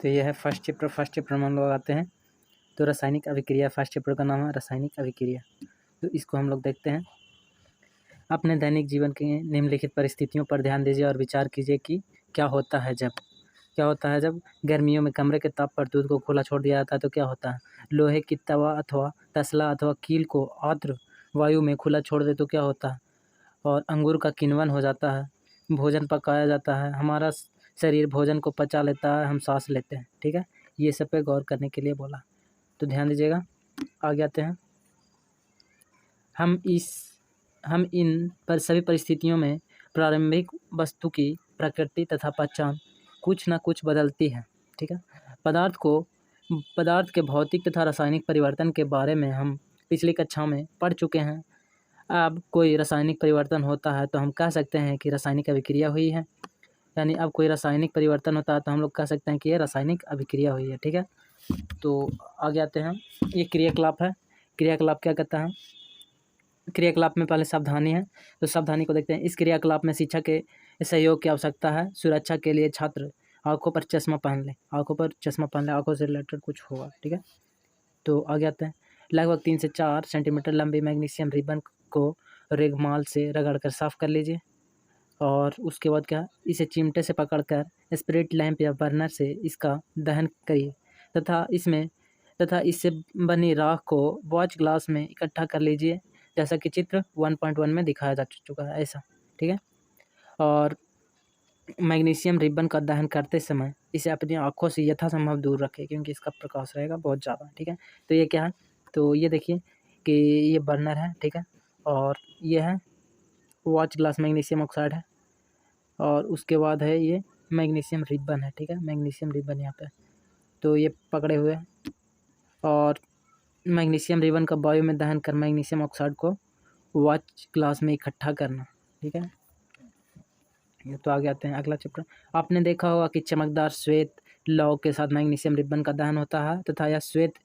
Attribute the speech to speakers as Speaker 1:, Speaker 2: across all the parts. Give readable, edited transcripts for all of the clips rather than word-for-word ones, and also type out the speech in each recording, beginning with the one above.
Speaker 1: तो यह है फर्स्ट चैप्टर में हम लोग आते हैं। तो रासायनिक अभिक्रिया फर्स्ट चैप्टर का नाम है रासायनिक अभिक्रिया। तो इसको हम लोग देखते हैं। अपने दैनिक जीवन की निम्नलिखित परिस्थितियों पर ध्यान दीजिए और विचार कीजिए कि क्या होता है जब गर्मियों में कमरे के ताप पर दूध को खुला छोड़ दिया जाता है तो क्या होता है। लोहे की तवा अथवा तसला अथवा कील को आर्द्र वायु में खुला छोड़ दे तो क्या होता है। और अंगूर का किण्वन हो जाता है। भोजन पकाया जाता है, हमारा शरीर भोजन को पचा लेता है, हम सांस लेते हैं। ठीक है, ये सब पे गौर करने के लिए बोला, तो ध्यान दीजिएगा। आगे आते हैं। हम इन पर सभी परिस्थितियों में प्रारंभिक वस्तु की प्रकृति तथा पहचान कुछ न कुछ बदलती है। ठीक है, पदार्थ के भौतिक तथा रासायनिक परिवर्तन के बारे में हम पिछली कक्षा में पढ़ चुके हैं। अब कोई रासायनिक परिवर्तन होता है तो हम कह सकते हैं कि रासायनिक अभिक्रिया हुई है। यानी अब कोई रासायनिक परिवर्तन होता है तो हम लोग कह सकते हैं कि यह रासायनिक अभिक्रिया हुई है। ठीक है, तो आगे आते हैं। ये क्रियाकलाप है। क्रियाकलाप क्या कहता है। क्रियाकलाप में पहले सावधानी है, तो सावधानी को देखते हैं। इस क्रियाकलाप में शिक्षक के सहयोग की आवश्यकता है। सुरक्षा के लिए छात्र आँखों पर चश्मा पहन ले, आँखों से रिलेटेड कुछ होगा। ठीक है, तो आगे आते हैं। लगभग 3 से 4 सेंटीमीटर लंबी मैग्नीशियम रिबन को रेगमाल से रगड़कर साफ कर लीजिए। और उसके बाद क्या, इसे चिमटे से पकड़कर स्पिरिट लैंप या बर्नर से इसका दहन करिए तथा इससे बनी राख को वॉच ग्लास में इकट्ठा कर लीजिए, जैसा कि चित्र 1.1 में दिखाया जा चुका है ऐसा। ठीक है, और मैग्नीशियम रिबन का दहन करते समय इसे अपनी आँखों से यथासंभव दूर रखें, क्योंकि इसका प्रकाश रहेगा बहुत ज़्यादा। ठीक है, तो ये क्या है, तो ये देखिए कि ये बर्नर है। ठीक है, और ये है वॉच ग्लास मैग्नीशियम ऑक्साइड है, और उसके बाद है ये मैग्नीशियम रिबन है। ठीक है, मैग्नीशियम रिबन यहाँ पे, तो ये पकड़े हुए हैं। और मैग्नीशियम रिबन का वायु में दहन कर मैग्नीशियम ऑक्साइड को वॉच ग्लास में इकट्ठा करना। ठीक है, तो आगे आते हैं। अगला चैप्टर। आपने देखा होगा कि चमकदार श्वेत लौह के साथ मैग्नीशियम रिबन का दहन होता है तथा यह श्वेत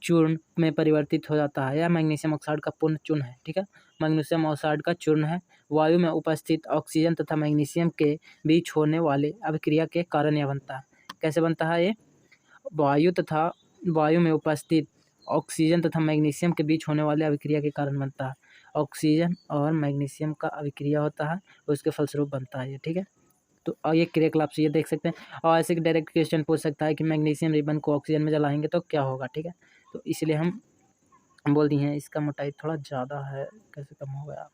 Speaker 1: चूर्ण में परिवर्तित हो जाता है। यह मैग्नीशियम ऑक्साइड का पूर्ण चूर्ण है। ठीक है, मैग्नीशियम ऑक्साइड का चूर्ण है। वायु में उपस्थित ऑक्सीजन तथा मैग्नीशियम के बीच होने वाले अभिक्रिया के कारण यह बनता है। कैसे बनता है ये, वायु में उपस्थित ऑक्सीजन तथा मैग्नीशियम के बीच होने वाले अभिक्रिया के कारण बनता है। ऑक्सीजन और मैग्नीशियम का अभिक्रिया होता है, उसके फलस्वरूप बनता है ये। ठीक है, तो ये क्रियाकलाप से ये देख सकते हैं। और ऐसे डायरेक्ट क्वेश्चन पूछ सकता है कि मैग्नीशियम रिबन को ऑक्सीजन में जलाएंगे तो क्या होगा। ठीक है, तो इसलिए हम बोल दिए हैं इसका मोटाई थोड़ा ज़्यादा है, कैसे कम हो गया।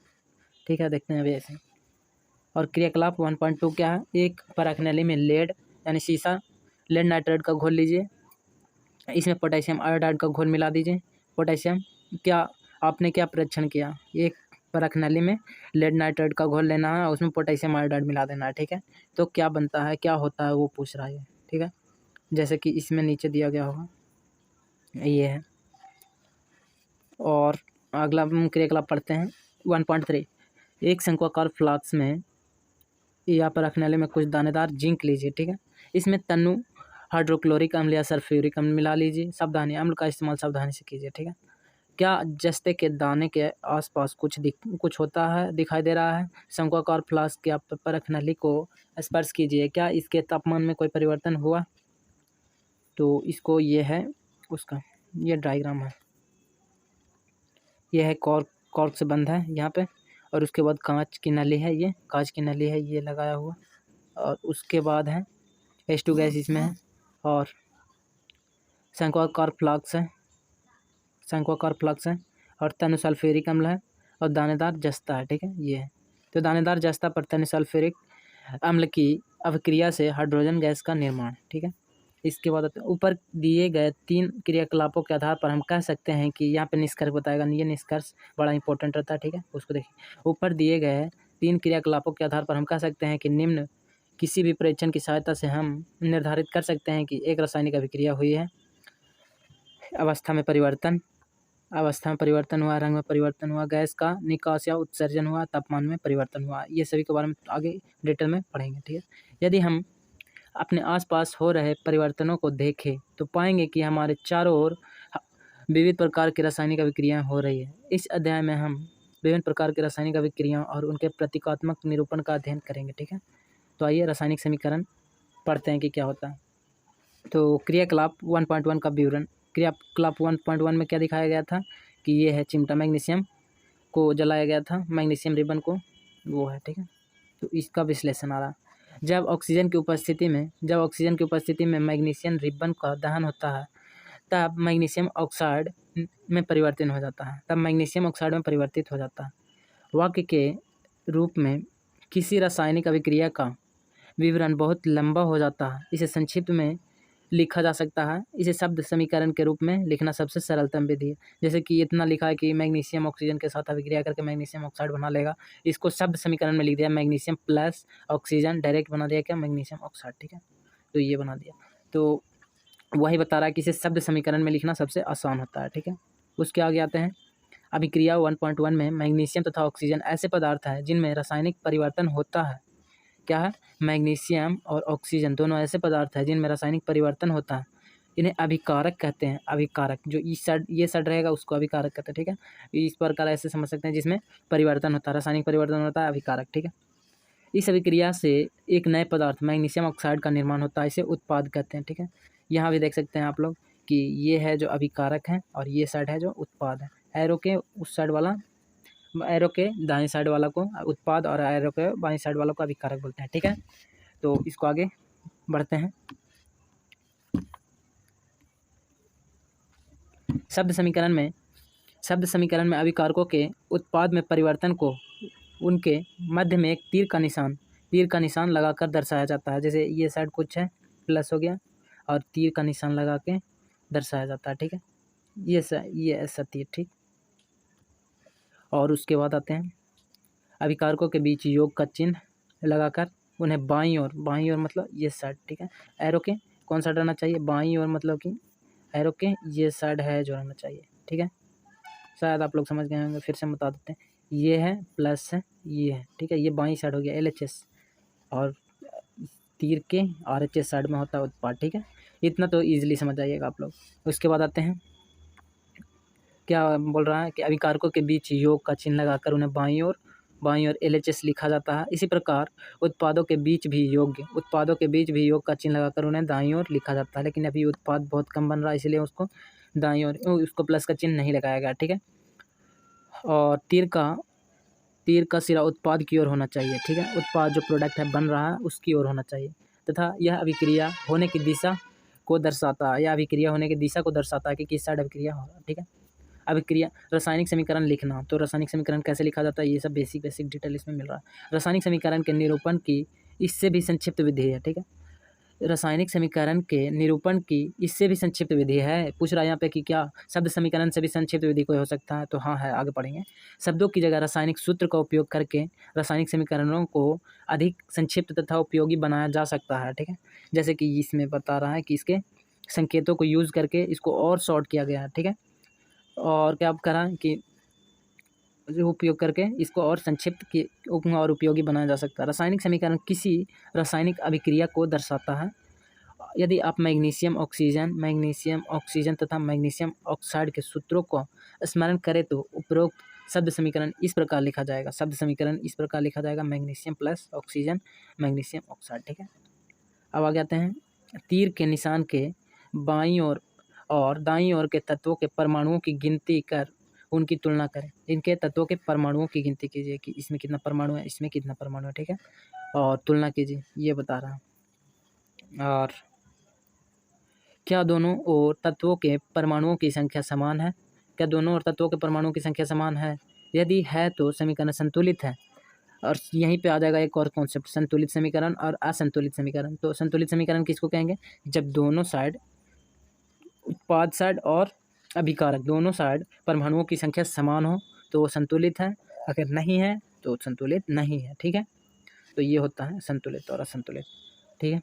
Speaker 1: ठीक है, देखते हैं अभी ऐसे। और क्रियाकलाप 1.2 क्या है, एक परख नली में लेड यानी शीशा लेड नाइट्रेट का घोल लीजिए, इसमें पोटेशियम आयोडाइड का घोल मिला दीजिए। पोटेशियम क्या, आपने क्या परीक्षण किया, एक परख नली में लेड नाइट्रेट का घोल लेना है और उसमें पोटेशियम आयोडाइड मिला देना है। ठीक है, तो क्या बनता है, क्या होता है वो पूछ रहा है। ठीक है, जैसे कि इसमें नीचे दिया गया होगा, ये है। और अगला क्रियाकलाप पढ़ते हैं 1.3। एक शंक्वाकार फ्लास्क में या परख नली में कुछ दानेदार जिंक लीजिए। ठीक है, इसमें तन्नु हाइड्रोक्लोरिक अम्ल या सल्फ्यूरिक अम्ल मिला लीजिए। सावधानी, अम्ल का इस्तेमाल सावधानी से कीजिए। ठीक है, क्या जस्ते के दाने के आसपास कुछ होता है, दिखाई दे रहा है। शंक्वाकार फ्लास्क या परख नली को स्पर्श कीजिए, क्या इसके तापमान में कोई परिवर्तन हुआ। तो इसको ये है उसका, ये डायग्राम है, ये है कॉर्क से बंद है यहाँ पे। और उसके बाद कांच की नली है, ये कांच की नली है ये लगाया हुआ। और उसके बाद है H2 गैस इसमें है। और शंक्वाकार फ्लास्क है और तनु सल्फ्यूरिक अम्ल है और दानेदार जस्ता है। ठीक है, ये है। तो दानेदार जस्ता पर तनु सल्फ्यूरिक अम्ल की अभिक्रिया से हाइड्रोजन गैस का निर्माण। ठीक है, इसके बाद ऊपर दिए गए 3 क्रियाकलापों के आधार पर हम कह सकते हैं कि यहाँ पे निष्कर्ष बताएगा, ये निष्कर्ष बड़ा इंपॉर्टेंट रहता है। ठीक है, उसको देखिए। ऊपर दिए गए 3 क्रियाकलापों के आधार पर हम कह सकते हैं कि निम्न किसी भी परीक्षण की सहायता से हम निर्धारित कर सकते हैं कि एक रासायनिक अभिक्रिया हुई है। अवस्था में परिवर्तन हुआ, रंग में परिवर्तन हुआ, गैस का निकास या उत्सर्जन हुआ, तापमान में परिवर्तन हुआ। ये सभी के बारे में आगे डिटेल में पढ़ेंगे। ठीक है, यदि हम अपने आसपास हो रहे परिवर्तनों को देखें तो पाएंगे कि हमारे चारों ओर विविध प्रकार की रासायनिक अभिक्रियाएं हो रही है। इस अध्याय में हम विभिन्न प्रकार की रासायनिक अभिक्रियाओं और उनके प्रतीकात्मक निरूपण का अध्ययन करेंगे। ठीक है, तो आइए रासायनिक समीकरण पढ़ते हैं कि क्या होता है। तो क्रियाकलाप 1.1 का विवरण। क्रियाकलाप 1.1 में क्या दिखाया गया था कि ये है चिमटा, मैग्नीशियम को जलाया गया था, मैग्नीशियम रिबन को, वो है, ठीक है। तो इसका विश्लेषण आ रहा, जब ऑक्सीजन की उपस्थिति में मैग्नीशियम रिबन का दहन होता है तब मैग्नीशियम ऑक्साइड में परिवर्तित हो जाता है। वाक्य के रूप में किसी रासायनिक अभिक्रिया का विवरण बहुत लंबा हो जाता है, इसे संक्षिप्त में लिखा जा सकता है। इसे शब्द समीकरण के रूप में लिखना सबसे सरलतम विधि है। जैसे कि इतना लिखा है कि मैग्नीशियम ऑक्सीजन के साथ अभिक्रिया करके मैग्नीशियम ऑक्साइड बना लेगा, इसको शब्द समीकरण में लिख दिया, मैग्नीशियम प्लस ऑक्सीजन डायरेक्ट बना दिया क्या, मैग्नीशियम ऑक्साइड, ठीक है। तो ये बना दिया, तो वही बता रहा है कि इसे शब्द समीकरण में लिखना सबसे आसान होता है, ठीक है। उसके आगे आते हैं, अभिक्रिया 1.1 में मैग्नीशियम तथा ऑक्सीजन ऐसे पदार्थ हैं जिनमें रासायनिक परिवर्तन होता है। क्या है, मैग्नीशियम और ऑक्सीजन दोनों ऐसे पदार्थ हैं जिनमें रासायनिक परिवर्तन होता है, इन्हें अभिकारक कहते हैं। अभिकारक, जो इस साइड ये साइड रहेगा उसको अभिकारक कहते हैं, ठीक है। इस प्रकार ऐसे समझ सकते हैं जिसमें परिवर्तन होता है, रासायनिक परिवर्तन होता है, अभिकारक, ठीक है। इस अभिक्रिया से एक नए पदार्थ मैग्नीशियम ऑक्साइड का निर्माण होता है, इसे उत्पाद कहते हैं, ठीक है। यहाँ भी देख सकते हैं आप लोग कि ये है जो अभिकारक है और ये साइड है जो उत्पाद है। एरो के उस साइड वाला, एरो के दाएं साइड वाला को उत्पाद और एरो के बाएं साइड वाला को अभिकारक बोलते हैं, ठीक है। तो इसको आगे बढ़ते हैं। शब्द समीकरण में अभिकारकों के उत्पाद में परिवर्तन को उनके मध्य में एक तीर का निशान लगाकर दर्शाया जाता है। जैसे ये साइड कुछ है प्लस हो गया और तीर का निशान लगा के दर्शाया जाता है, ठीक है। ये ऐसा तीर, ठीक। और उसके बाद आते हैं, अभिकारकों के बीच योग का चिन्ह लगाकर उन्हें बाईं ओर मतलब ये साइड, ठीक है। एरो के कौन सा रहना चाहिए, बाईं ओर, मतलब कि एरो के ये साइड है जो रहना चाहिए, ठीक है। शायद आप लोग समझ गए होंगे, फिर से हम बता देते हैं। ये है प्लस है, ये है, ठीक है। ये बाईं साइड हो गया LHS और तीर के RHS साइड में होता है उत्पाद, ठीक है। इतना तो ईजिली समझ जाइएगा आप लोग। उसके बाद आते हैं, क्या बोल रहा है कि अभिकारकों के बीच योग का चिन्ह लगाकर उन्हें बाईं ओर LHS लिखा जाता है। इसी प्रकार उत्पादों के बीच भी योग का चिन्ह लगाकर उन्हें दाईं ओर लिखा जाता है। लेकिन अभी उत्पाद बहुत कम बन रहा है, इसलिए उसको दाईं ओर, उसको प्लस का चिन्ह नहीं लगाया गया, ठीक है। और तीर का सिरा उत्पाद की ओर होना चाहिए, ठीक है। उत्पाद जो प्रोडक्ट है बन रहा है उसकी ओर होना चाहिए तथा यह अभिक्रिया होने की दिशा को दर्शाता है कि किस साइड अभिक्रिया हो रहा है, ठीक है। अभिक्रिया, रासायनिक समीकरण लिखना, तो रासायनिक समीकरण कैसे लिखा जाता है, ये सब बेसिक डिटेल इसमें मिल रहा है। रासायनिक समीकरण के निरूपण की इससे भी संक्षिप्त विधि है, ठीक है। रासायनिक समीकरण के निरूपण की इससे भी संक्षिप्त विधि है। पूछ रहा है यहाँ पे कि क्या शब्द समीकरण से भी संक्षिप्त विधि कोई हो सकता है, तो हाँ है, आगे पढ़ेंगे। शब्दों की जगह रासायनिक सूत्र का उपयोग करके रासायनिक समीकरणों को अधिक संक्षिप्त तथा उपयोगी बनाया जा सकता है, ठीक है। जैसे कि इसमें बता रहा है कि इसके संकेतों को यूज़ करके इसको और शॉर्ट किया गया है, ठीक है। और क्या करा कि उपयोग करके इसको और संक्षिप्त की और उपयोगी बनाया जा सकता है। रासायनिक समीकरण किसी रासायनिक अभिक्रिया को दर्शाता है। यदि आप मैग्नीशियम ऑक्सीजन तथा मैग्नीशियम ऑक्साइड के सूत्रों को स्मरण करें तो उपरोक्त शब्द समीकरण इस प्रकार लिखा जाएगा, magnesium plus oxygen magnesium oxide, ठीक है। अब आगे आते हैं, तीर के निशान के बाईं ओर और दाईं ओर के तत्वों के परमाणुओं की गिनती कर उनकी तुलना करें। इनके तत्वों के परमाणुओं की गिनती कीजिए कि इसमें कितना परमाणु है, इसमें कितना परमाणु है, ठीक है। और तुलना कीजिए, ये बता रहा है। और क्या दोनों ओर तत्वों के परमाणुओं की संख्या समान है? क्या दोनों ओर तत्वों के परमाणुओं की संख्या समान है? यदि है तो समीकरण संतुलित है। और यहीं पे आ जाएगा एक और कॉन्सेप्ट, संतुलित समीकरण और असंतुलित समीकरण। तो संतुलित समीकरण किसको कहेंगे? जब दोनों साइड, उत्पाद साइड और अभिकारक दोनों साइड परमाणुओं की संख्या समान हो तो वो संतुलित है, अगर नहीं है तो संतुलित नहीं है, ठीक है। तो ये होता है संतुलित और असंतुलित, ठीक है।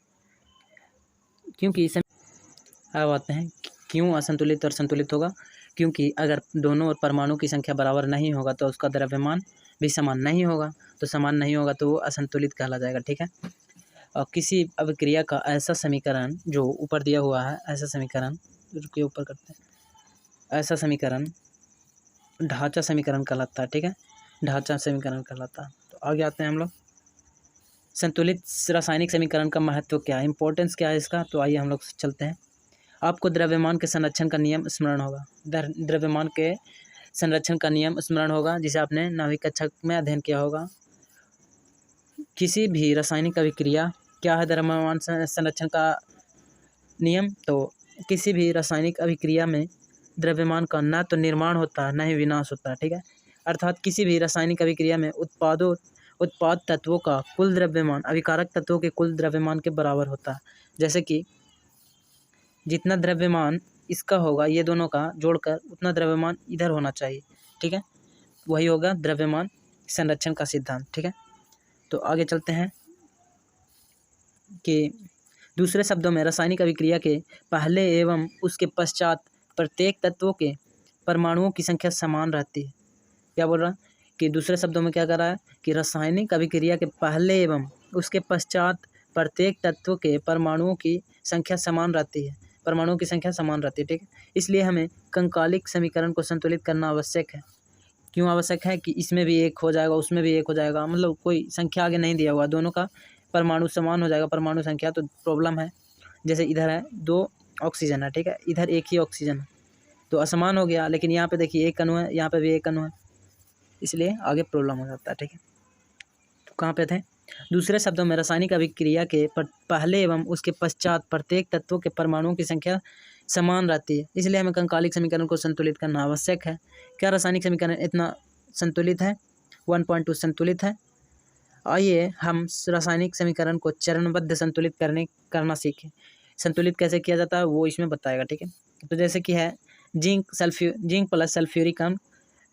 Speaker 1: क्योंकि अब आते हैं क्यों असंतुलित और संतुलित होगा, क्योंकि अगर दोनों ओर परमाणु की संख्या बराबर नहीं होगा तो उसका द्रव्यमान भी समान नहीं होगा, तो समान नहीं होगा तो वो असंतुलित कहला जाएगा, ठीक है। और किसी अभिक्रिया का ऐसा समीकरण जो ऊपर दिया हुआ है, ऐसा समीकरण, रुकिए ऊपर करते हैं, ऐसा समीकरण ढांचा समीकरण कहलाता है, ठीक है। ढांचा समीकरण कहलाता है। तो आगे आते हैं हम लोग, संतुलित रासायनिक समीकरण का महत्व क्या है, इंपॉर्टेंस क्या है इसका, तो आइए हम लोग चलते हैं। आपको द्रव्यमान के संरक्षण का नियम स्मरण होगा। द्रव्यमान के संरक्षण का नियम स्मरण होगा, जिसे आपने 9वीं कक्षा में अध्ययन किया होगा। किसी भी रासायनिक अभिक्रिया, क्या है द्रव्यमान संरक्षण का नियम, तो किसी भी रासायनिक अभिक्रिया में द्रव्यमान का न तो निर्माण होता है, न ही विनाश होता है, ठीक है। अर्थात किसी भी रासायनिक अभिक्रिया में उत्पाद तत्वों का कुल द्रव्यमान अभिकारक तत्वों के कुल द्रव्यमान के बराबर होता है। जैसे कि जितना द्रव्यमान इसका होगा, ये दोनों का जोड़कर उतना द्रव्यमान इधर होना चाहिए, ठीक है। वही होगा द्रव्यमान संरक्षण का सिद्धांत, ठीक है। तो आगे चलते हैं कि दूसरे शब्दों में रासायनिक अभिक्रिया के पहले एवं उसके पश्चात प्रत्येक तत्वों के परमाणुओं की संख्या समान रहती है। क्या बोल रहा है कि दूसरे शब्दों में क्या कर रहा है कि रासायनिक अभिक्रिया के पहले एवं उसके पश्चात प्रत्येक तत्व के परमाणुओं की संख्या समान रहती है, परमाणुओं की संख्या समान रहती है, ठीक है। इसलिए हमें कंकालिक समीकरण को संतुलित करना आवश्यक है। क्यों आवश्यक है कि इसमें भी एक हो जाएगा, उसमें भी एक हो जाएगा, मतलब कोई संख्या आगे नहीं दिया हुआ, दोनों का परमाणु समान हो जाएगा, परमाणु संख्या, तो प्रॉब्लम है। जैसे इधर है 2 ऑक्सीजन है, ठीक है, इधर एक ही ऑक्सीजन है, तो असमान हो गया। लेकिन यहाँ पे देखिए एक अणु है, यहाँ पे भी एक अणु है, इसलिए आगे प्रॉब्लम हो जाता है, ठीक है। तो कहाँ पे थे, दूसरे शब्दों में रासायनिक अभिक्रिया के पहले एवं उसके पश्चात प्रत्येक तत्वों के परमाणुओं की संख्या समान रहती है, इसलिए हमें कंकालिक समीकरण को संतुलित करना आवश्यक है। क्या रासायनिक समीकरण इतना संतुलित है, 1.2 संतुलित है। आइए हम रासायनिक समीकरण को चरणबद्ध संतुलित करना सीखें। संतुलित कैसे किया जाता है वो इसमें बताएगा, ठीक है। तो जैसे कि है जिंक प्लस सल्फ्यूरिक अम्ल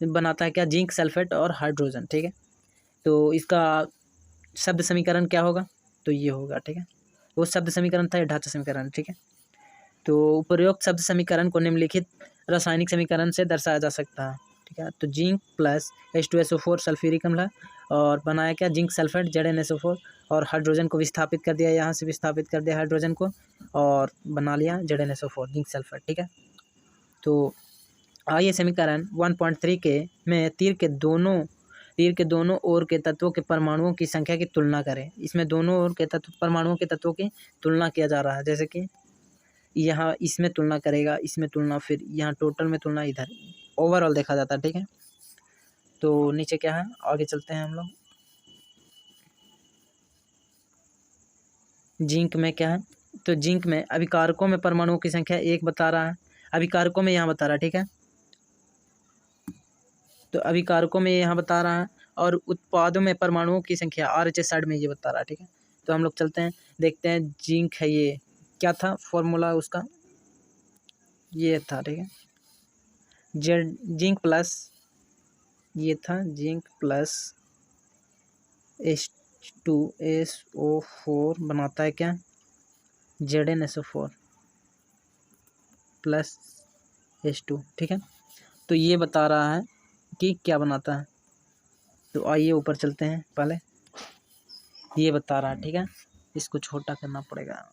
Speaker 1: बनाता है क्या, जिंक सल्फेट और हाइड्रोजन, ठीक है। तो इसका शब्द समीकरण क्या होगा, तो ये होगा, ठीक है। वो शब्द समीकरण था, ये ढांचा समीकरण, ठीक है। तो उपरोक्त शब्द समीकरण को निम्नलिखित रासायनिक समीकरण से दर्शाया जा सकता है, ठीक है। तो जिंक प्लस H2SO4 सल्फ्यूरिक अम्ल है, और बनाया क्या, जिंक सल्फेट ZnSO4, और हाइड्रोजन को विस्थापित कर दिया, यहाँ से विस्थापित कर दिया हाइड्रोजन को, और बना लिया ZnSO4 जिंक सल्फेट, ठीक है। तो आइए समीकरण 1.3 के में तीर के दोनों ओर के तत्वों के परमाणुओं की संख्या की तुलना करें। इसमें दोनों ओर के परमाणुओं के तत्वों की तुलना किया जा रहा है, जैसे कि यहाँ इसमें तुलना करेगा, इसमें तुलना, फिर यहाँ टोटल में तुलना, इधर ओवरऑल देखा जाता है, ठीक है। तो नीचे क्या है, आगे चलते हैं हम लोग। जिंक में क्या है, तो जिंक में अभिकारकों में परमाणुओं की संख्या 1 बता रहा है, अभिकारकों में यहाँ बता रहा है, ठीक है। तो अभिकारकों में यहाँ बता रहा है, और उत्पादों में परमाणुओं की संख्या RHS साइड में ये बता रहा है, ठीक है। तो हम लोग चलते हैं, देखते हैं जिंक है, ये क्या था फॉर्मूला उसका, ये था, ठीक है। जिंक प्लस, ये था जिंक प्लस H2SO4 बनाता है क्या, ZnSO4 प्लस H2, ठीक है। तो ये बता रहा है कि क्या बनाता है। तो आइए ऊपर चलते हैं, पहले ये बता रहा है, ठीक है। इसको छोटा करना पड़ेगा।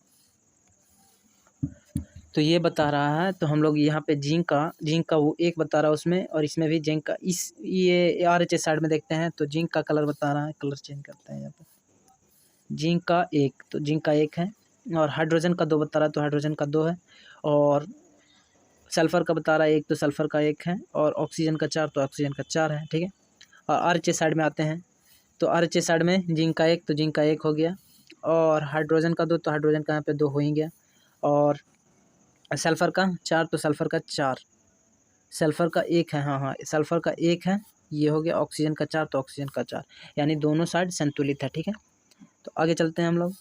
Speaker 1: तो ये बता रहा है, तो हम लोग यहाँ पे जिंक का वो 1 बता रहा है उसमें, और इसमें भी जिंक का, ये RHS साइड में देखते हैं, तो जिंक का कलर बता रहा है, कलर चेंज करते हैं यहाँ पे। जिंक का 1, तो जिंक का 1 है, और हाइड्रोजन का 2 बता रहा है, तो हाइड्रोजन का 2 है, और सल्फर का बता रहा है 1, तो सल्फर का 1 है, और ऑक्सीजन का 4, तो ऑक्सीजन का 4 है, ठीक है। और RHS साइड में आते हैं, तो RHS साइड में जिंक का 1, तो जिंक का 1 हो गया, और हाइड्रोजन का 2, तो हाइड्रोजन का यहाँ पे 2 हो ही गया, और सल्फर का 4, तो सल्फर का 4, सल्फर का 1 है, हाँ सल्फर का 1 है, ये हो गया। ऑक्सीजन का 4, तो ऑक्सीजन का 4, यानी दोनों साइड संतुलित है, ठीक है। तो आगे चलते हैं हम लोग।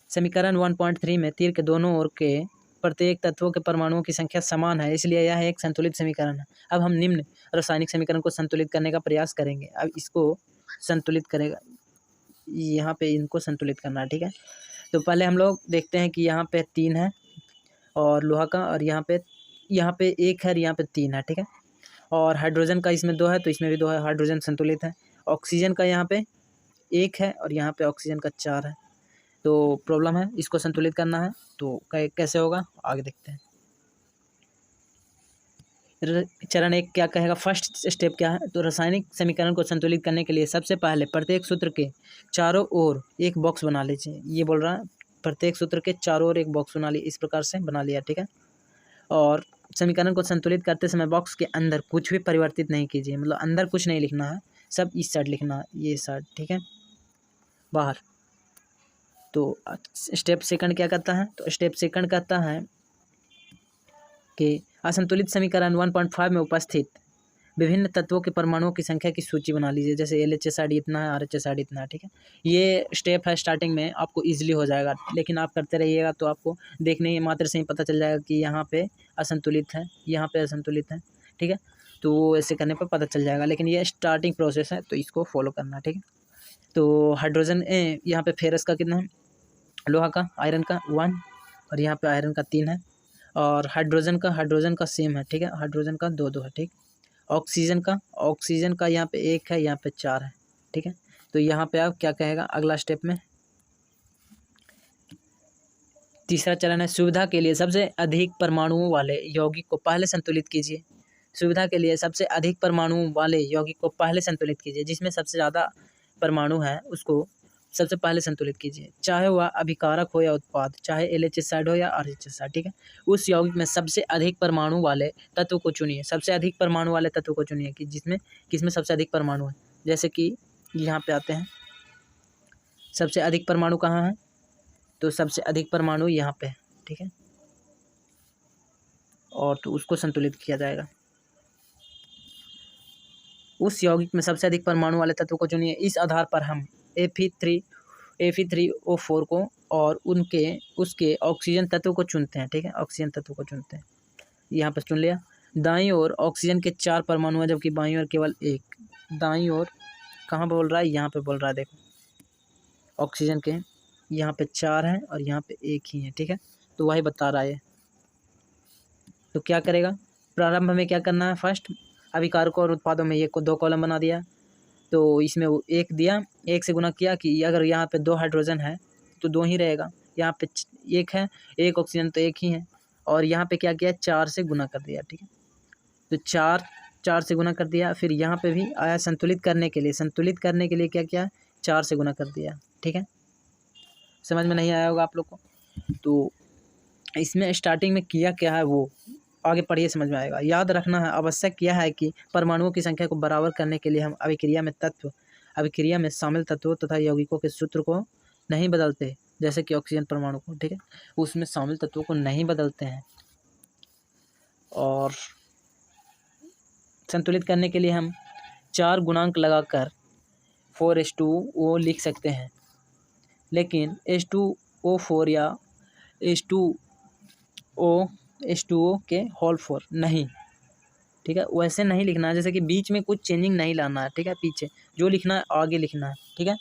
Speaker 1: समीकरण 1.3 में तीर के दोनों ओर के प्रत्येक तत्वों के परमाणुओं की संख्या समान है, इसलिए यह एक संतुलित समीकरण है। अब हम निम्न रासायनिक समीकरण को संतुलित करने का प्रयास करेंगे। अब इसको संतुलित करेगा, यहाँ पे इनको संतुलित करना है, ठीक है। तो पहले हम लोग देखते हैं कि यहाँ पे 3 है और लोहा का, और यहाँ पे 1 है और यहाँ पे 3 है, ठीक है। और हाइड्रोजन का इसमें 2 है, तो इसमें भी 2 है, हाइड्रोजन संतुलित है। ऑक्सीजन का यहाँ पे 1 है और यहाँ पे ऑक्सीजन का 4 है, तो प्रॉब्लम है, इसको संतुलित करना है। तो कैसे होगा आगे देखते हैं। चरण 1 क्या कहेगा, फर्स्ट स्टेप क्या है, तो रासायनिक समीकरण को संतुलित करने के लिए सबसे पहले प्रत्येक सूत्र के चारों ओर एक बॉक्स बना लीजिए। ये बोल रहा है प्रत्येक सूत्र के चारों ओर एक बॉक्स बना लिया, इस प्रकार से बना लिया, ठीक है। और समीकरण को संतुलित करते समय बॉक्स के अंदर कुछ भी परिवर्तित नहीं कीजिए, मतलब अंदर कुछ नहीं लिखना है, सब इस साइड लिखना है, ये साइड, ठीक है, बाहर। तो स्टेप सेकंड क्या करता है, तो स्टेप सेकंड कहता है कि असंतुलित समीकरण 1.5 में उपस्थित विभिन्न तत्वों के परमाणुओं की संख्या की सूची बना लीजिए। जैसे LHSID इतना है, RHSID इतना है, ठीक है। ये स्टेप है स्टार्टिंग में, आपको इजीली हो जाएगा, लेकिन आप करते रहिएगा तो आपको देखने मात्र से ही पता चल जाएगा कि यहाँ पे असंतुलित है, यहाँ पे असंतुलित है, ठीक है। तो वो ऐसे करने पर पता चल जाएगा, लेकिन ये स्टार्टिंग प्रोसेस है तो इसको फॉलो करना, ठीक है। तो हाइड्रोजन यहाँ पे फेरस का कितना है, लोहा का, आयरन का 1, और यहाँ पे आयरन का 3 है, और हाइड्रोजन का सेम है, ठीक है, हाइड्रोजन का 2 है, ठीक। ऑक्सीजन का यहाँ पे 1 है, यहाँ पे 4 है, ठीक है। तो यहाँ पे आप क्या कहेगा अगला स्टेप में, तीसरा चरण है सुविधा के लिए सबसे अधिक परमाणुओं वाले यौगिक को पहले संतुलित कीजिए। सुविधा के लिए सबसे अधिक परमाणुओं वाले यौगिक को पहले संतुलित कीजिए, जिसमें सबसे ज़्यादा परमाणु है उसको सबसे पहले संतुलित कीजिए, चाहे वह अभिकारक हो या उत्पाद, चाहे LHSID हो या RHSID, ठीक है। उस यौगिक में सबसे अधिक परमाणु वाले तत्व को चुनिए, सबसे अधिक परमाणु वाले तत्व को चुनिए कि किसमें सबसे अधिक परमाणु है। जैसे कि यहाँ पे आते हैं, सबसे अधिक परमाणु कहाँ है, तो सबसे अधिक परमाणु यहाँ पे है, ठीक है, और तो उसको संतुलित किया जाएगा। उस यौगिक में सबसे अधिक परमाणु वाले तत्व को चुनिए। इस आधार पर हम Fe3O4 को और उसके ऑक्सीजन तत्व को चुनते हैं, ठीक है, ऑक्सीजन तत्व को चुनते हैं। यहाँ पर चुन लिया। दाईं ओर ऑक्सीजन के 4 परमाणु हैं, जबकि बाईं ओर केवल 1। दाईं ओर कहाँ बोल रहा है, यहाँ पे बोल रहा है, देखो ऑक्सीजन के यहाँ पे 4 हैं और यहाँ पे 1 ही है, ठीक है। तो वही बता रहा है। तो क्या करेगा, प्रारंभ में क्या करना है, फर्स्ट अभिकारकों और उत्पादों में 2 कॉलम बना दिया। तो इसमें वो 1 दिया, 1 से गुना किया कि अगर यहाँ पे 2 हाइड्रोजन है तो 2 ही रहेगा, यहाँ पे 1 है, 1 ऑक्सीजन तो 1 ही है, और यहाँ पे क्या किया 4 से गुना कर दिया, ठीक है। तो 4 से गुना कर दिया, फिर यहाँ पे भी आया संतुलित करने के लिए क्या किया 4 से गुना कर दिया, ठीक है। समझ में नहीं आया होगा आप लोग को। तो इसमें स्टार्टिंग में किया क्या है वो आगे पढ़िए, समझ में आएगा। याद रखना है, आवश्यक यह है कि परमाणुओं की संख्या को बराबर करने के लिए हम अभिक्रिया में शामिल तत्वों तथा यौगिकों के सूत्र को नहीं बदलते, जैसे कि ऑक्सीजन परमाणु को, ठीक है, उसमें शामिल तत्वों को नहीं बदलते हैं। और संतुलित करने के लिए हम 4 गुणांक लगाकर 4:2O लिख सकते हैं, लेकिन H2O4 या H2O के होल 4 नहीं, ठीक है, वैसे नहीं लिखना है, जैसे कि बीच में कुछ चेंजिंग नहीं लाना है, ठीक है, पीछे जो लिखना है आगे लिखना है, ठीक है।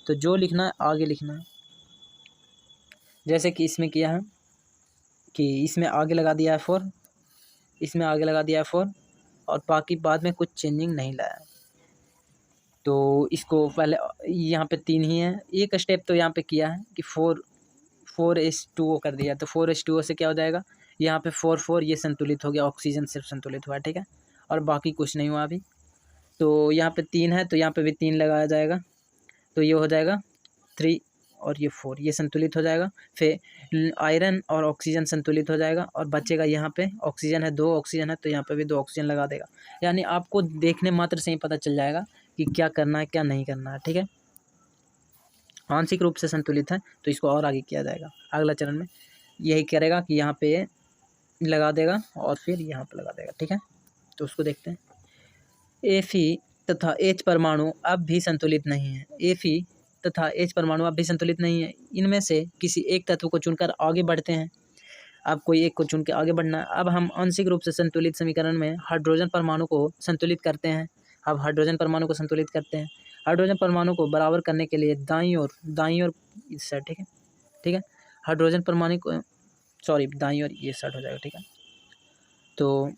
Speaker 1: तो जो लिखना है आगे लिखना है, जैसे कि इसमें किया है कि इसमें आगे लगा दिया है 4, इसमें आगे लगा दिया है 4, और बाकी बाद में कुछ चेंजिंग नहीं लाया। तो इसको पहले यहाँ पे 3 ही है, एक स्टेप तो यहाँ पे किया है कि 4:2O कर दिया, तो 4:2O से क्या हो जाएगा, यहाँ पे 4 ये संतुलित हो गया, ऑक्सीजन सिर्फ संतुलित हुआ, ठीक है, और बाकी कुछ नहीं हुआ अभी। तो यहाँ पे 3 है तो यहाँ पे भी 3 लगाया जाएगा, तो ये हो जाएगा 3 और ये 4, ये संतुलित हो जाएगा। फिर आयरन और ऑक्सीजन संतुलित हो जाएगा, और बचेगा यहाँ पे ऑक्सीजन है, 2 ऑक्सीजन है, तो यहाँ पे भी 2 ऑक्सीजन लगा देगा। यानी आपको देखने मात्र से ही पता चल जाएगा कि क्या करना है क्या नहीं करना है, ठीक है। आंशिक रूप से संतुलित है तो इसको और आगे किया जाएगा, अगला चरण में यही करेगा कि यहाँ पे लगा देगा और फिर यहाँ पे लगा देगा, ठीक है। तो उसको देखते हैं। Fe तथा H परमाणु अब भी संतुलित नहीं है। Fe तथा H परमाणु अब भी संतुलित नहीं है। इनमें से किसी एक तत्व को चुनकर आगे बढ़ते हैं। अब कोई एक को चुन के आगे बढ़ना है। अब हम आंशिक रूप से संतुलित समीकरण में हाइड्रोजन परमाणु को संतुलित करते हैं। अब हाइड्रोजन परमाणु को संतुलित करते हैं। हाइड्रोजन परमाणु को बराबर करने के लिए दाईं ओर इस साइड, ठीक है, ठीक है। हाइड्रोजन परमाणु को दाईं ओर ये साइड हो जाएगा, ठीक है। तो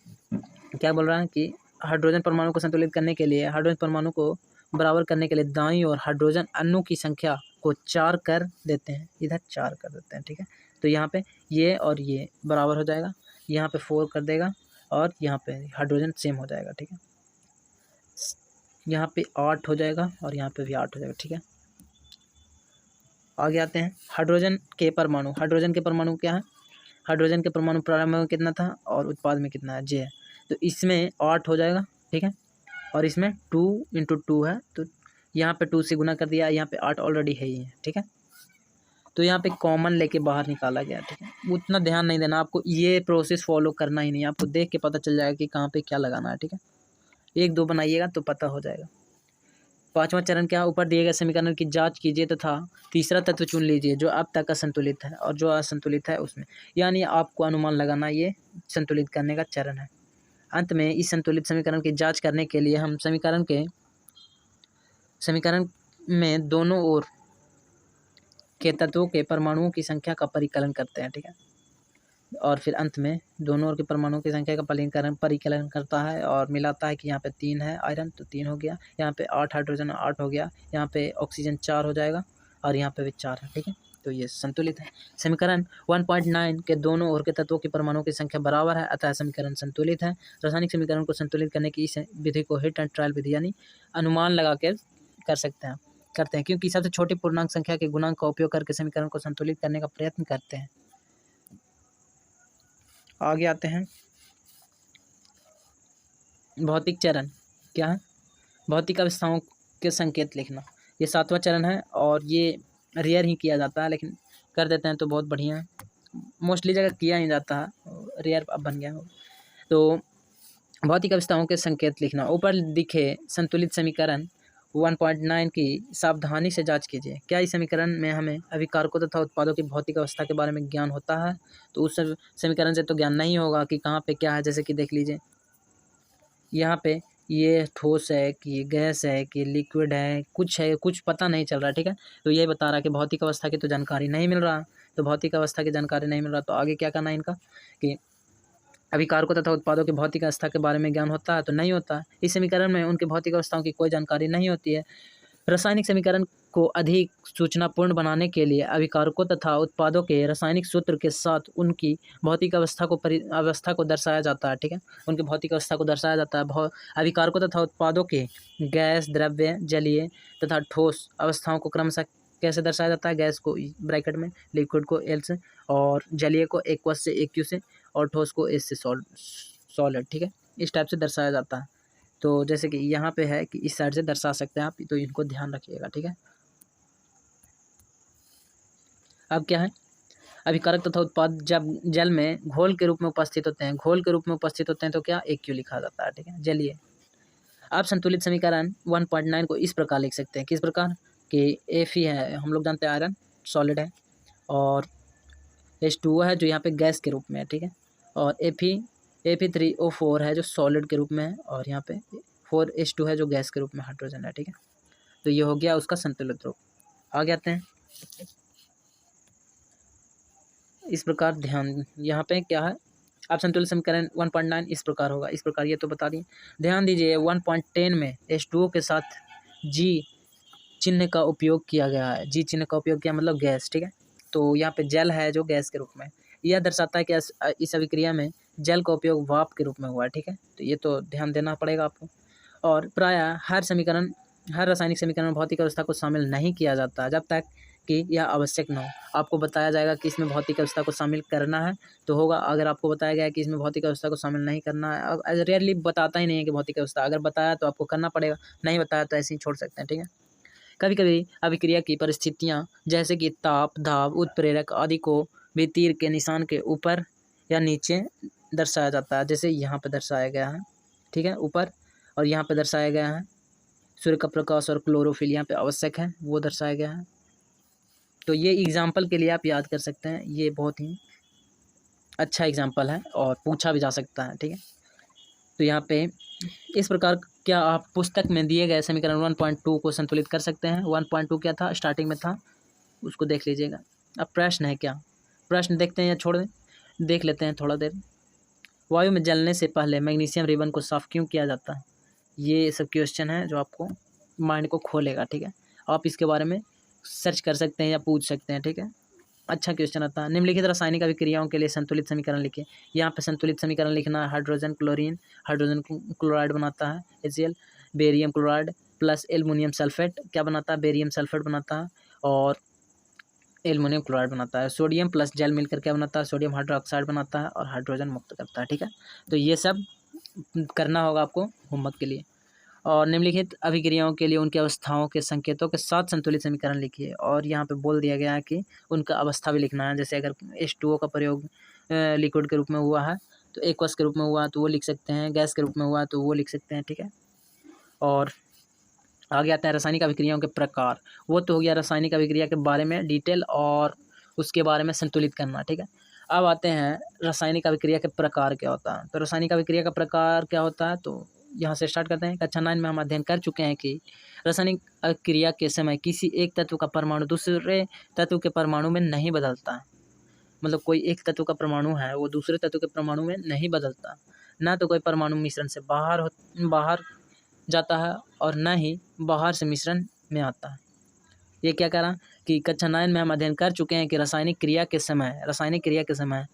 Speaker 1: क्या बोल रहा है कि हाइड्रोजन परमाणु को संतुलित करने के लिए हाइड्रोजन परमाणु को बराबर करने के लिए दाईं ओर हाइड्रोजन अणु की संख्या को 4 कर देते हैं, इधर 4 कर देते हैं, ठीक है। तो यहाँ पे ये और ये बराबर हो जाएगा, यहाँ पे 4 कर देगा, और यहाँ पे हाइड्रोजन सेम हो जाएगा, ठीक है। यहाँ पे 8 हो जाएगा और यहाँ पे भी 8 हो जाएगा, ठीक है। आगे आते हैं हाइड्रोजन के परमाणु। हाइड्रोजन के परमाणु क्या है? हाइड्रोजन के परमाणु प्रारंभ में कितना था और उत्पाद में कितना है? J है। तो इसमें 8 हो जाएगा, ठीक है। और इसमें 2 × 2 है, तो यहाँ पे 2 से गुना कर दिया, यहाँ पे 8 ऑलरेडी है ही है, ठीक है। तो यहाँ पे कॉमन लेके बाहर निकाला गया, ठीक है। उतना ध्यान नहीं देना, आपको ये प्रोसेस फॉलो करना ही नहीं, आपको देख के पता चल जाएगा कि कहाँ पे क्या लगाना है, ठीक है। 1-2 बनाइएगा तो पता हो जाएगा। 5वां चरण क्या? ऊपर दिए गए समीकरण की जांच कीजिए तथा तीसरा तत्व चुन लीजिए जो अब तक असंतुलित है और जो असंतुलित है उसमें, यानी आपको अनुमान लगाना, ये संतुलित करने का चरण है। अंत में इस संतुलित समीकरण की जांच करने के लिए हम समीकरण में दोनों ओर के तत्वों के परमाणुओं की संख्या का परिकलन करते हैं, ठीक है। और फिर अंत में दोनों ओर के परमाणुओं की संख्या का परिकलन करता है और मिलाता है कि यहाँ पे 3 है आयरन, तो 3 हो गया, यहाँ पे 8 हाइड्रोजन 8 हो गया, यहाँ पे ऑक्सीजन 4 हो जाएगा और यहाँ पे भी 4 है, ठीक है। तो ये संतुलित है। समीकरण 1.9 के दोनों ओर के तत्वों की परमाणुओं की संख्या बराबर है, अतः समीकरण संतुलित है। रासायनिक समीकरण को संतुलित करने की इस विधि को हिट एंड ट्रायल विधि यानी अनुमान लगा कर करते हैं, क्योंकि सबसे छोटी पूर्णांक संख्या के गुणांक का उपयोग करके समीकरण को संतुलित करने का प्रयत्न करते हैं। आगे आते हैं भौतिक चरण। क्या है? भौतिक अवस्थाओं के संकेत लिखना। ये 7वां चरण है और ये रेयर ही किया जाता है, लेकिन कर देते हैं तो बहुत बढ़िया है। मोस्टली जगह किया ही जाता है, रेयर अब बन गया हो। तो भौतिक अवस्थाओं के संकेत लिखना। ऊपर दिखे संतुलित समीकरण 1.9 की सावधानी से जांच कीजिए। क्या इस समीकरण में हमें अभिकारकों तथा उत्पादों की भौतिक अवस्था के बारे में ज्ञान होता है? तो उस समीकरण से तो ज्ञान नहीं होगा कि कहाँ पे क्या है। जैसे कि देख लीजिए, यहाँ पे ये ठोस है कि ये गैस है कि लिक्विड है, कुछ पता नहीं चल रहा, ठीक है। तो ये बता रहा है कि भौतिक अवस्था की तो जानकारी नहीं मिल रहा। तो भौतिक अवस्था की जानकारी नहीं मिल रहा तो आगे क्या करना है इनका कि अभिकारकों तथा उत्पादों की भौतिक अवस्था के बारे में ज्ञान होता है? तो नहीं होता। इस समीकरण में उनकी भौतिक अवस्थाओं की कोई जानकारी नहीं होती है। रासायनिक समीकरण को अधिक सूचनापूर्ण बनाने के लिए अभिकारकों तथा उत्पादों के रासायनिक सूत्र के साथ उनकी भौतिक अवस्था को दर्शाया जाता है, ठीक है। उनकी भौतिक अवस्था को दर्शाया जाता है। अभिकारकों तथा उत्पादों के गैस, द्रव्य, जलीय तथा ठोस अवस्थाओं को क्रमशः कैसे दर्शाया जाता है? गैस को ब्रैकेट में, लिक्विड को L से, और जलीय को एक्वस से AQ से, और ठोस को S से सॉलिड, ठीक है। इस टाइप से दर्शाया जाता है। तो जैसे कि यहाँ पे है कि इस साइड से दर्शा सकते हैं आप, तो इनको ध्यान रखिएगा, ठीक है। अब क्या है? अभिकारक तथा उत्पाद जब जल में घोल के रूप में उपस्थित होते हैं, तो क्या AQ लिखा जाता है, ठीक है, जलीय। अब संतुलित समीकरण 1.9 को इस प्रकार लिख सकते हैं। किस प्रकार? कि Fe है, हम लोग जानते हैं आयरन सॉलिड है, और H2O है जो यहाँ पे गैस के रूप में है, ठीक है, और Fe3O4 है जो सॉलिड के रूप में है, और यहाँ पे 4H2 है जो गैस के रूप में हाइड्रोजन है, ठीक है। तो ये हो गया उसका संतुलित रूप। आगे आते हैं, इस प्रकार ध्यान, यहाँ पे क्या है? अब संतुलित समीकरण 1.9 इस प्रकार होगा, इस प्रकार ये तो बता दिए। ध्यान दीजिए 1.10 में H2O के साथ G चिन्ह का उपयोग किया गया है। G चिन्ह का उपयोग किया मतलब गैस, ठीक है। तो यहाँ पे जल है जो गैस के रूप में, यह दर्शाता है कि इस अभिक्रिया में जल का उपयोग वाष्प के रूप में हुआ है, ठीक है। तो ये तो ध्यान देना पड़ेगा आपको। और प्रायः हर रासायनिक समीकरण में भौतिक अवस्था को शामिल नहीं किया जाता जब तक कि यह आवश्यक न हो। आपको बताया जाएगा कि इसमें भौतिक अवस्था को शामिल करना है तो होगा। अगर आपको बताया गया है कि इसमें भौतिक अवस्था को शामिल नहीं करना है, अब रेयरली बताता ही नहीं है कि भौतिक अवस्था, अगर बताया तो आपको करना पड़ेगा, नहीं बताया तो ऐसे ही छोड़ सकते हैं, ठीक है। कभी कभी अभिक्रिया की परिस्थितियाँ जैसे कि ताप, दाब, उत्प्रेरक आदि को भी तीर के निशान के ऊपर या नीचे दर्शाया जाता है, जैसे यहाँ पर दर्शाया गया है, ठीक है, ऊपर, और यहाँ पर दर्शाया गया है सूर्य का प्रकाश और क्लोरोफिल यहाँ पे आवश्यक है, वो दर्शाया गया है। तो ये एग्जाम्पल के लिए आप याद कर सकते हैं, ये बहुत ही अच्छा एग्जाम्पल है और पूछा भी जा सकता है, ठीक है। तो यहाँ पे इस प्रकार क्या आप पुस्तक में दिए गए समीकरण 1.2 को संतुलित कर सकते हैं। 1.2 क्या था? स्टार्टिंग में था, उसको देख लीजिएगा। अब प्रश्न है क्या? प्रश्न देखते हैं या छोड़ दें? देख लेते हैं थोड़ा देर। वायु में जलने से पहले मैग्नीशियम रिबन को साफ क्यों किया जाता है? ये सब क्वेश्चन है जो आपको माइंड को खोलेगा, ठीक है। आप इसके बारे में सर्च कर सकते हैं या पूछ सकते हैं, ठीक है। अच्छा क्वेश्चन आता है। निम्नलिखित रासायनिक अभिक्रियाओं के लिए संतुलित समीकरण लिखिए। यहाँ पे संतुलित समीकरण लिखना है। हाइड्रोजन क्लोरीन, हाइड्रोजन क्लोराइड बनाता है HCl, barium chloride plus aluminium sulphate क्या बनाता है, बेरियम सल्फेट बनाता है, और एल्युमिनियम क्लोराइड बनाता है। सोडियम प्लस जेल मिलकर क्या बनाता है, सोडियम हाइड्रोक्साइड बनाता है और हाइड्रोजन मुक्त करता है। ठीक है, तो ये सब करना होगा आपको होमवर्क के लिए। और निम्नलिखित अभिक्रियाओं के लिए उनकी अवस्थाओं के संकेतों के साथ संतुलित समीकरण लिखिए। और यहाँ पे बोल दिया गया है कि उनका अवस्था भी लिखना है। जैसे अगर H2O का प्रयोग लिक्विड के रूप में हुआ है तो एक्वस के रूप में हुआ तो वो लिख सकते हैं, गैस के रूप में हुआ तो वो लिख सकते हैं। ठीक है, और आगे आता है रासायनिक अभिक्रियाओं के प्रकार। वो तो हो गया रासायनिक अभिक्रिया के बारे में डिटेल और उसके बारे में संतुलित करना। ठीक है, अब आते हैं रासायनिक अभिक्रिया के प्रकार क्या होता है। तो रासायनिक अभिक्रिया का प्रकार क्या होता है, तो यहाँ से स्टार्ट करते हैं। कक्षा 9 में हम अध्ययन कर चुके हैं कि रासायनिक अभिक्रिया के समय किसी एक तत्व का परमाणु दूसरे तत्व के परमाणु में नहीं बदलता है। मतलब कोई एक तत्व का परमाणु है वो दूसरे तत्व के परमाणु में नहीं बदलता, ना तो कोई परमाणु मिश्रण से बाहर जाता है और न ही बाहर से मिश्रण में आता है। ये क्या करा कि कक्षा 9 में हम अध्ययन कर चुके हैं कि रासायनिक क्रिया के समय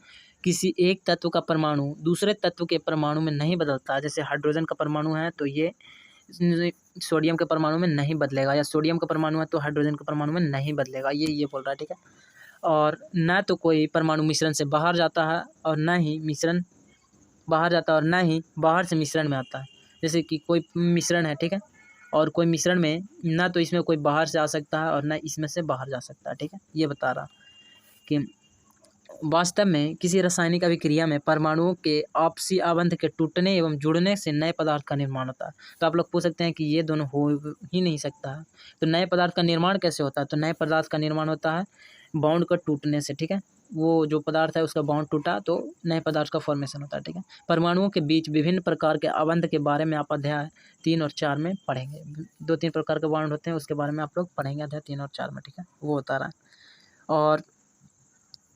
Speaker 1: किसी एक तत्व का परमाणु दूसरे तत्व के परमाणु में नहीं बदलता। जैसे हाइड्रोजन का परमाणु है तो ये सोडियम के परमाणु में नहीं बदलेगा, या सोडियम का परमाणु है तो हाइड्रोजन के परमाणु में नहीं बदलेगा, ये बोल रहा है। ठीक है, और न तो कोई परमाणु मिश्रण से बाहर जाता है और न ही बाहर से मिश्रण में आता है। जैसे कि कोई मिश्रण है, ठीक है, और कोई मिश्रण में ना तो इसमें कोई बाहर से आ सकता है और ना इसमें से बाहर जा सकता है। ठीक है, ये बता रहा कि वास्तव में किसी रासायनिक अभिक्रिया में परमाणुओं के आपसी आबंध के टूटने एवं जुड़ने से नए पदार्थ का निर्माण होता है। तो आप लोग पूछ सकते हैं कि ये दोनों हो ही नहीं सकता है, तो नए पदार्थ का निर्माण कैसे होता है। तो नए पदार्थ का निर्माण होता है बाउंड का टूटने से। ठीक है, वो जो पदार्थ है उसका बाउंड टूटा तो नए पदार्थ का फॉर्मेशन होता है। ठीक है, परमाणुओं के बीच विभिन्न प्रकार के आबंध के बारे में आप अध्याय 3 और 4 में पढ़ेंगे। 2-3 प्रकार के बाउंड होते हैं, उसके बारे में आप लोग पढ़ेंगे अध्याय 3 और 4 में। ठीक है, वो होता रहा है। और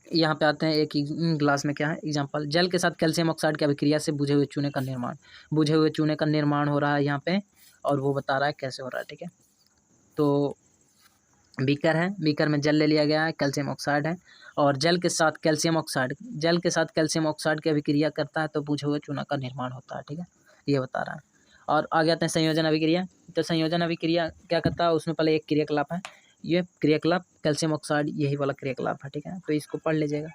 Speaker 1: यहाँ पे आते हैं एक ग्लास में क्या है एग्जांपल, जल के साथ कैल्शियम ऑक्साइड की अभिक्रिया से बुझे हुए चूने का निर्माण हो रहा है यहाँ पे, और वो बता रहा है कैसे हो रहा है। ठीक है, तो बीकर है, बीकर में जल ले लिया गया है, कैल्शियम ऑक्साइड है, और जल के साथ कैल्शियम ऑक्साइड की अभिक्रिया करता है तो बुझे हुए चूना का निर्माण होता है। ठीक है, ये बता रहा है। और आगे आते हैं संयोजन अभिक्रिया। तो संयोजन अभिक्रिया क्या करता है, उसमें पहले एक क्रियाकलाप है, ये क्रियाकलाप कैल्शियम ऑक्साइड यही वाला क्रियाकलाप है। ठीक है, तो इसको पढ़ लीजिएगा।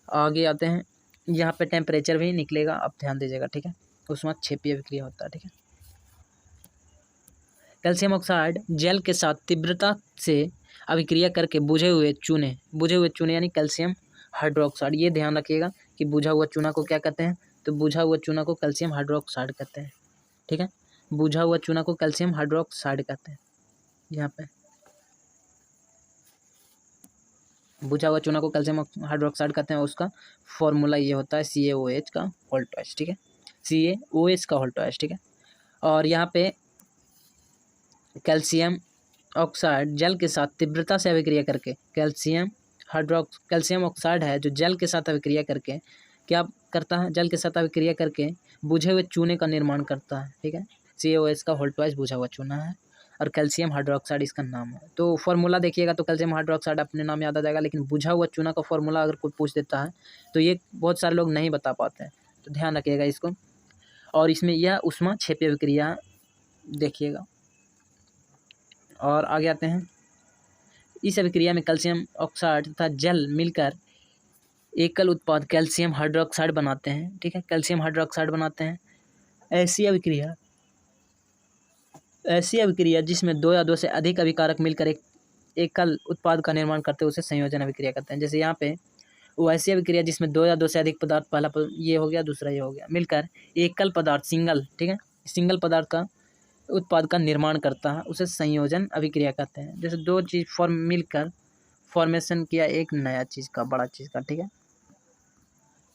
Speaker 1: आगे आते हैं, यहाँ पे टेम्परेचर भी निकलेगा, आप ध्यान दीजिएगा। ठीक है, उसमें क्षेपीय अभिक्रिया होता है। ठीक है, कैल्शियम ऑक्साइड जल के साथ तीव्रता से अभिक्रिया करके बुझे हुए चूने यानी कैल्शियम हाइड्रोक्साइड, ये ध्यान रखिएगा कि बुझा हुआ चूना को क्या कहते हैं, तो बुझा हुआ चूना को कैल्शियम हाइड्रोक्साइड कहते हैं। ठीक है, बुझा हुआ चूना को कैल्शियम हाइड्रोक्साइड कहते हैं। यहाँ पे बुझा हुआ चूना को कैल्शियम हाइड्रोक्साइड कहते हैं, उसका फॉर्मूला ये होता है CaOH का होल ट्वाइस। ठीक है, CaOH का होल ट्वाइस। ठीक है, और यहाँ पे कैल्शियम ऑक्साइड जल के साथ तीव्रता से अभिक्रिया करके कैल्शियम ऑक्साइड है जो जल के साथ अभिक्रिया करके क्या करता है, जल के साथ अभिक्रिया करके बुझे हुए चूने का निर्माण करता है। ठीक है, CaOH का होल ट्वाइस बुझा हुआ चूना है और कैल्शियम हाइड्रोक्साइड इसका नाम है। तो फॉर्मूला देखिएगा तो कैल्शियम हाइड्रोक्साइड अपने नाम याद आ जाएगा, लेकिन बुझा हुआ चूना का फॉर्मूला अगर कोई पूछ देता है तो ये बहुत सारे लोग नहीं बता पाते हैं, तो ध्यान रखिएगा इसको। और इसमें यह ऊष्मा क्षेपीय अभिक्रिया देखिएगा। और आगे आते हैं, इस अभिक्रिया में कैल्शियम ऑक्साइड तथा जल मिलकर एकल उत्पाद कैल्शियम हाइड्रोक्साइड बनाते हैं। ठीक है, कैल्शियम हाइड्रोक्साइड बनाते हैं। ऐसी अभिक्रिया जिसमें 2 या 2 से अधिक अभिकारक मिलकर एक एकल उत्पाद का निर्माण करते हैं उसे संयोजन अभिक्रिया कहते हैं। जैसे यहाँ पे वो ऐसी अभिक्रिया जिसमें 2 या 2 से अधिक पदार्थ, पहला ये हो गया, दूसरा ये हो गया, मिलकर एकल पदार्थ ठीक है, सिंगल पदार्थ का उत्पाद का निर्माण करता है उसे संयोजन अभिक्रिया कहते हैं। जैसे 2 चीज़ मिलकर फॉर्मेशन किया एक नया चीज़ का, बड़ा चीज़ का। ठीक है,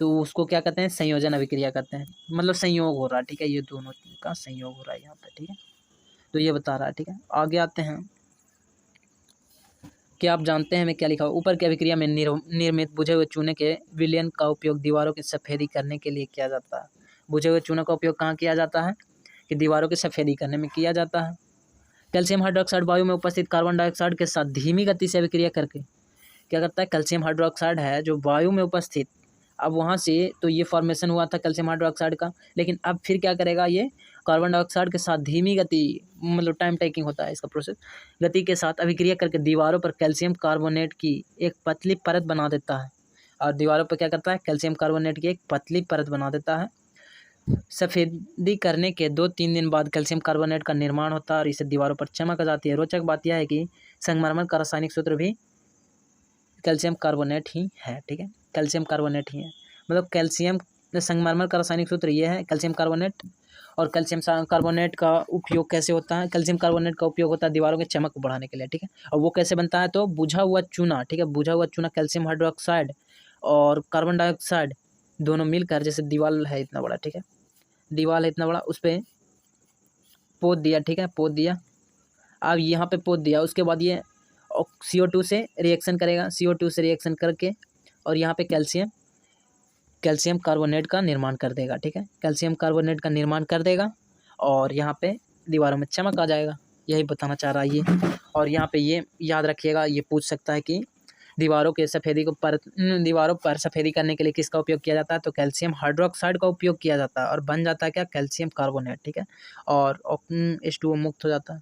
Speaker 1: तो उसको क्या कहते हैं, संयोजन अभिक्रिया कहते हैं। मतलब संयोग हो रहा है। ठीक है, ये दोनों का संयोग हो रहा है यहाँ पे। ठीक है, तो ये बता रहा है। ठीक है, आगे आते हैं, क्या आप जानते हैं मैं क्या लिखा हुआ, ऊपर की अभिक्रिया में निर्मित बुझे हुए चूने के विलयन का उपयोग दीवारों की सफेदी करने के लिए किया जाता है। बुझे हुए चूने का उपयोग कहाँ किया जाता है, कि दीवारों की सफेदी करने में किया जाता है। कैल्शियम हाइड्रोक्साइड वायु में उपस्थित कार्बन डाइऑक्साइड के साथ धीमी गति से अभिक्रिया करके क्या करता है, कैल्शियम हाइड्रोक्साइड है जो वायु में उपस्थित, अब वहाँ से तो ये फॉर्मेशन हुआ था कैल्शियम हाइड्रोक्साइड का, लेकिन अब फिर क्या करेगा, ये कार्बन डाइऑक्साइड के साथ धीमी गति, मतलब टाइम टेकिंग होता है इसका प्रोसेस, गति के साथ अभिक्रिया करके दीवारों पर कैल्शियम कार्बोनेट की एक पतली परत बना देता है। और दीवारों पर क्या करता है, कैल्शियम कार्बोनेट की एक पतली परत बना देता है। सफ़ेदी करने के 2-3 दिन बाद कैल्शियम कार्बोनेट का निर्माण होता है और इससे दीवारों पर चमक आ जाती है। रोचक बात यह है कि संगमरमर का रासायनिक सूत्र भी कैल्शियम कार्बोनेट ही है, ठीक है, कैल्शियम कार्बोनेट ही है, मतलब कैल्शियम संगमरमर का रासायनिक सूत्र ये है कैल्शियम कार्बोनेट। और कैल्शियम कार्बोनेट का उपयोग कैसे होता है, कैल्शियम कार्बोनेट का उपयोग होता है दीवारों की चमक को बढ़ाने के लिए, ठीक है। और वो कैसे बनता है, तो बुझा हुआ चूना, ठीक है, बुझा हुआ चूना कैल्शियम हाइड्रोक्साइड और कार्बन डाइऑक्साइड दोनों मिलकर, जैसे दीवार है इतना बड़ा, ठीक है, दीवार है इतना बड़ा, उस पर पोत दिया, ठीक है, पोत दिया, अब यहाँ पे पोत दिया, उसके बाद ये CO2 से रिएक्शन करेगा, CO2 से रिएक्शन करके और यहाँ पे कैल्शियम कार्बोनेट का निर्माण कर देगा, ठीक है, कैल्शियम कार्बोनेट का निर्माण कर देगा और यहाँ पे दीवारों में चमक आ जाएगा, यही बताना चाह रहा है ये। और यहाँ पे ये याद रखिएगा, ये पूछ सकता है कि दीवारों पर सफ़ेदी करने के लिए किसका उपयोग किया जाता है, तो कैल्शियम हाइड्रोक्साइड का उपयोग किया जाता है और बन जाता है क्या, कैल्शियम कार्बोनेट, ठीक है, और H2O मुक्त हो जाता है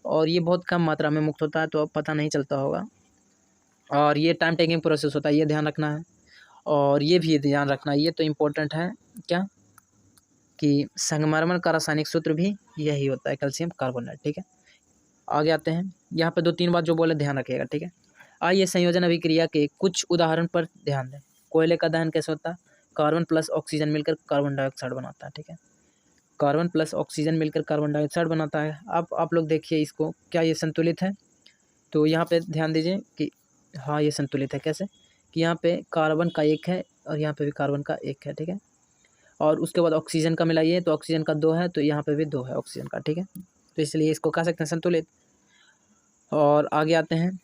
Speaker 1: और ये बहुत कम मात्रा में मुक्त होता है, तो अब पता नहीं चलता होगा। और ये टाइम टेकिंग प्रोसेस होता है, ये ध्यान रखना है। और ये भी ध्यान रखना, ये तो इम्पोर्टेंट है क्या, कि संगमरमर का रासायनिक सूत्र भी यही होता है कैल्शियम कार्बोनेट, ठीक है। आगे आते हैं, यहाँ पे 2-3 बात जो बोले ध्यान रखिएगा, ठीक है। आइए संयोजन अभिक्रिया के कुछ उदाहरण पर ध्यान दें। कोयले का दहन कैसे होता है, कार्बन प्लस ऑक्सीजन मिलकर कार्बन डाइऑक्साइड बनाता है, ठीक है, कार्बन प्लस ऑक्सीजन मिलकर कार्बन डाइऑक्साइड बनाता है। अब आप लोग देखिए इसको, क्या ये संतुलित है, तो यहाँ पे ध्यान दीजिए कि हाँ ये संतुलित है, कैसे कि यहाँ पे कार्बन का 1 है और यहाँ पे भी कार्बन का 1 है, ठीक है, और उसके बाद ऑक्सीजन का मिलाइए तो ऑक्सीजन का 2 है, तो यहाँ पे भी 2 है ऑक्सीजन का, ठीक है, तो इसलिए इसको कह सकते हैं संतुलित। और आगे आते हैं,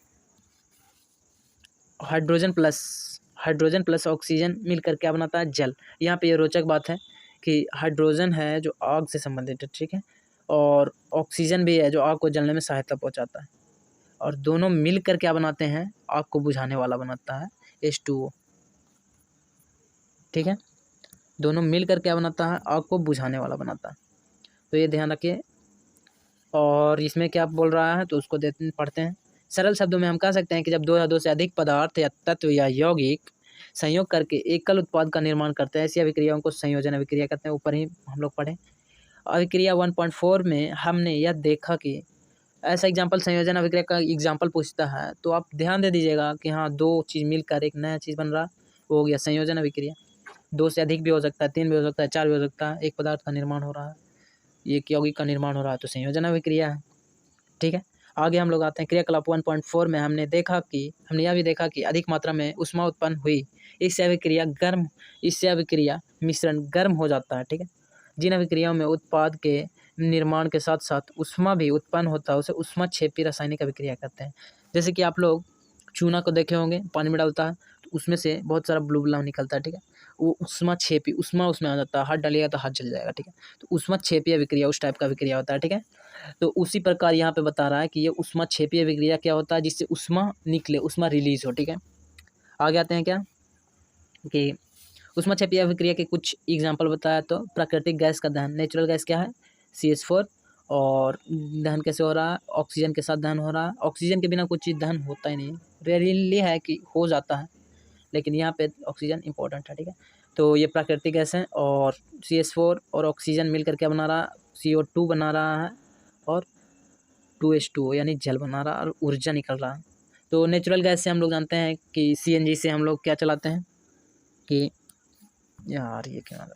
Speaker 1: हाइड्रोजन प्लस ऑक्सीजन मिलकर क्या बनाता है, जल। यहाँ पे ये रोचक बात है कि हाइड्रोजन है जो आग से संबंधित है, ठीक है, और ऑक्सीजन भी है जो आग को जलने में सहायता पहुँचाता है, और दोनों मिलकर क्या बनाते हैं, आग को बुझाने वाला बनाता है H2O, ठीक है, दोनों मिलकर क्या बनाता है, आग को बुझाने वाला बनाता है, तो ये ध्यान रखिए। और इसमें क्या बोल रहा है, तो उसको पढ़ते हैं। सरल शब्दों में हम कह सकते हैं कि जब 2 या 2 से अधिक पदार्थ या तत्व या यौगिक संयोग करके एकल उत्पाद का निर्माण करते हैं, ऐसी अभिक्रियाओं को संयोजन अभिक्रिया कहते हैं। ऊपर ही हम लोग पढ़े। अभिक्रिया 1.4 में हमने यह देखा कि ऐसा एग्जाम्पल, संयोजन अभिक्रिया का एग्जाम्पल पूछता है तो आप ध्यान दे दीजिएगा कि हाँ 2 चीज़ मिलकर एक नया चीज़ बन रहा, वो हो गया संयोजन अभिक्रिया। 2 से अधिक भी हो सकता है, 3 भी हो सकता है, 4 भी हो सकता है, एक पदार्थ का निर्माण हो रहा है, एक यौगिक का निर्माण हो रहा है, तो संयोजन अभिक्रिया है, ठीक है। आगे हम लोग आते हैं क्रियाकलाप 1.4 में हमने यह भी देखा कि अधिक मात्रा में ऊष्मा उत्पन्न हुई, इससे अभिक्रिया मिश्रण गर्म हो जाता है, ठीक है। जिन अभिक्रियाओं में उत्पाद के निर्माण के साथ साथ ऊष्मा भी उत्पन्न होता है उसे ऊष्माक्षेपी रासायनिक अभिक्रिया कहते हैं। जैसे कि आप लोग चूना को देखे होंगे, पानी में डालता है तो उसमें से बहुत सारा बुलबुला निकलता है, ठीक है, वो ऊष्माक्षेपी, ऊष्मा उसमें आ जाता है, हाथ डालिएगा तो हाथ जल जाएगा, ठीक है, तो ऊष्माक्षेपी अभिक्रिया उस टाइप का अभिक्रिया होता है, ठीक है। तो उसी प्रकार यहाँ पे बता रहा है कि ये ऊष्माक्षेपी अभिक्रिया क्या होता है, जिससे ऊष्मा निकले, ऊष्मा रिलीज हो, ठीक है। आगे आते हैं क्या कि ऊष्माक्षेपी अभिक्रिया के कुछ एग्जाम्पल बताया, तो प्राकृतिक गैस का दहन, नेचुरल गैस क्या है CH4, और दहन कैसे हो रहा है, ऑक्सीजन के साथ दहन हो रहा है, ऑक्सीजन के बिना कुछ चीज़ दहन होता ही नहीं, रेयरली है कि हो जाता है, लेकिन यहाँ पे ऑक्सीजन इंपॉर्टेंट है, ठीक है। तो ये प्राकृतिक गैस है और CH4 और ऑक्सीजन मिलकर क्या बना रहा है, CO2 बना रहा है और 2H2O यानी जल बना रहा है और ऊर्जा निकल रहा है। तो नेचुरल गैस से हम लोग जानते हैं कि CNG से हम लोग क्या चलाते हैं कि यार ये क्या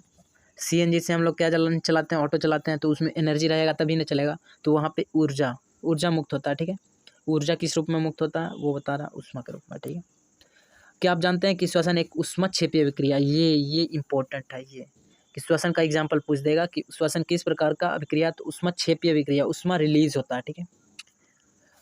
Speaker 1: CNG से हम लोग क्या चलाते हैं, ऑटो चलाते हैं, तो उसमें एनर्जी रहेगा तभी ना चलेगा, तो वहाँ पे ऊर्जा मुक्त होता है, ठीक है। ऊर्जा किस रूप में मुक्त होता है वो बता रहा है, ऊष्मा के रूप में, ठीक है। क्या आप जानते हैं कि श्वसन एक ऊष्माक्षेपी अभिक्रिया, ये इंपॉर्टेंट है, ये कि श्वसन का एग्जाम्पल पूछ देगा कि श्वसन किस प्रकार का अभिक्रिया, तो ऊष्माक्षेपी अभिक्रिया, ऊष्मा रिलीज होता है, ठीक है।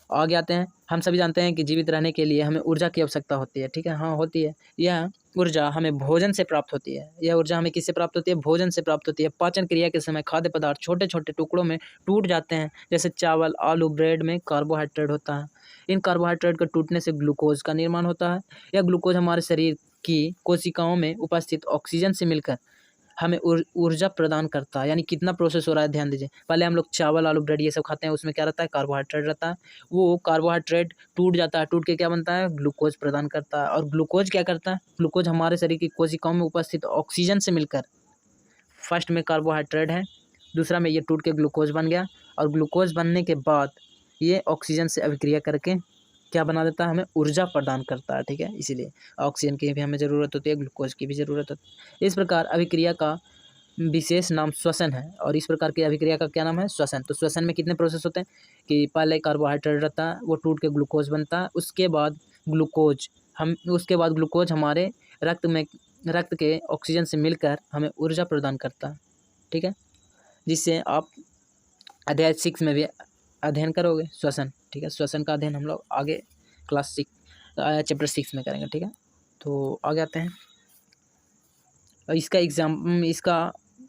Speaker 1: आगे आते हैं। हम सभी जानते हैं कि जीवित रहने के लिए हमें ऊर्जा की आवश्यकता होती है, ठीक है, हाँ होती है। यह ऊर्जा हमें भोजन से प्राप्त होती है। यह ऊर्जा हमें किससे प्राप्त होती है? भोजन से प्राप्त होती है। पाचन क्रिया के समय खाद्य पदार्थ छोटे छोटे टुकड़ों में टूट जाते हैं, जैसे चावल, आलू, ब्रेड में कार्बोहाइड्रेट होता है। इन कार्बोहाइड्रेट के टूटने से ग्लूकोज का निर्माण होता है। यह ग्लूकोज हमारे शरीर की कोशिकाओं में उपस्थित ऑक्सीजन से मिलकर हमें ऊर्जा प्रदान करता है। यानी कितना प्रोसेस हो रहा है, ध्यान दीजिए। पहले हम लोग चावल, आलू, ब्रेड ये सब खाते हैं, उसमें क्या रहता है? कार्बोहाइड्रेट रहता है। वो कार्बोहाइड्रेट टूट जाता है, टूट के क्या बनता है? ग्लूकोज प्रदान करता है। और ग्लूकोज क्या करता है? ग्लूकोज हमारे शरीर की कोशिकाओं में उपस्थित ऑक्सीजन से मिलकर, फर्स्ट में कार्बोहाइड्रेट है, दूसरा में ये टूट के ग्लूकोज बन गया, और ग्लूकोज बनने के बाद ये ऑक्सीजन से अभिक्रिया करके क्या बना देता है? हमें ऊर्जा प्रदान करता है, ठीक है। इसीलिए ऑक्सीजन की भी हमें ज़रूरत होती है, ग्लूकोज की भी ज़रूरत होती है। इस प्रकार अभिक्रिया का विशेष नाम श्वसन है, और इस प्रकार की अभिक्रिया का क्या नाम है? श्वसन। तो श्वसन में कितने प्रोसेस होते हैं कि पहले कार्बोहाइड्रेट रहता है, वो टूट के ग्लूकोज बनता है, उसके बाद ग्लूकोज हमारे रक्त के ऑक्सीजन से मिलकर हमें ऊर्जा प्रदान करता है, ठीक है, जिससे आप अध्याय 6 में भी अध्ययन करोगे श्वसन, ठीक है। श्वसन का अध्ययन हम लोग आगे क्लास 6 चैप्टर 6 में करेंगे, ठीक है। तो आगे आते हैं, और इसका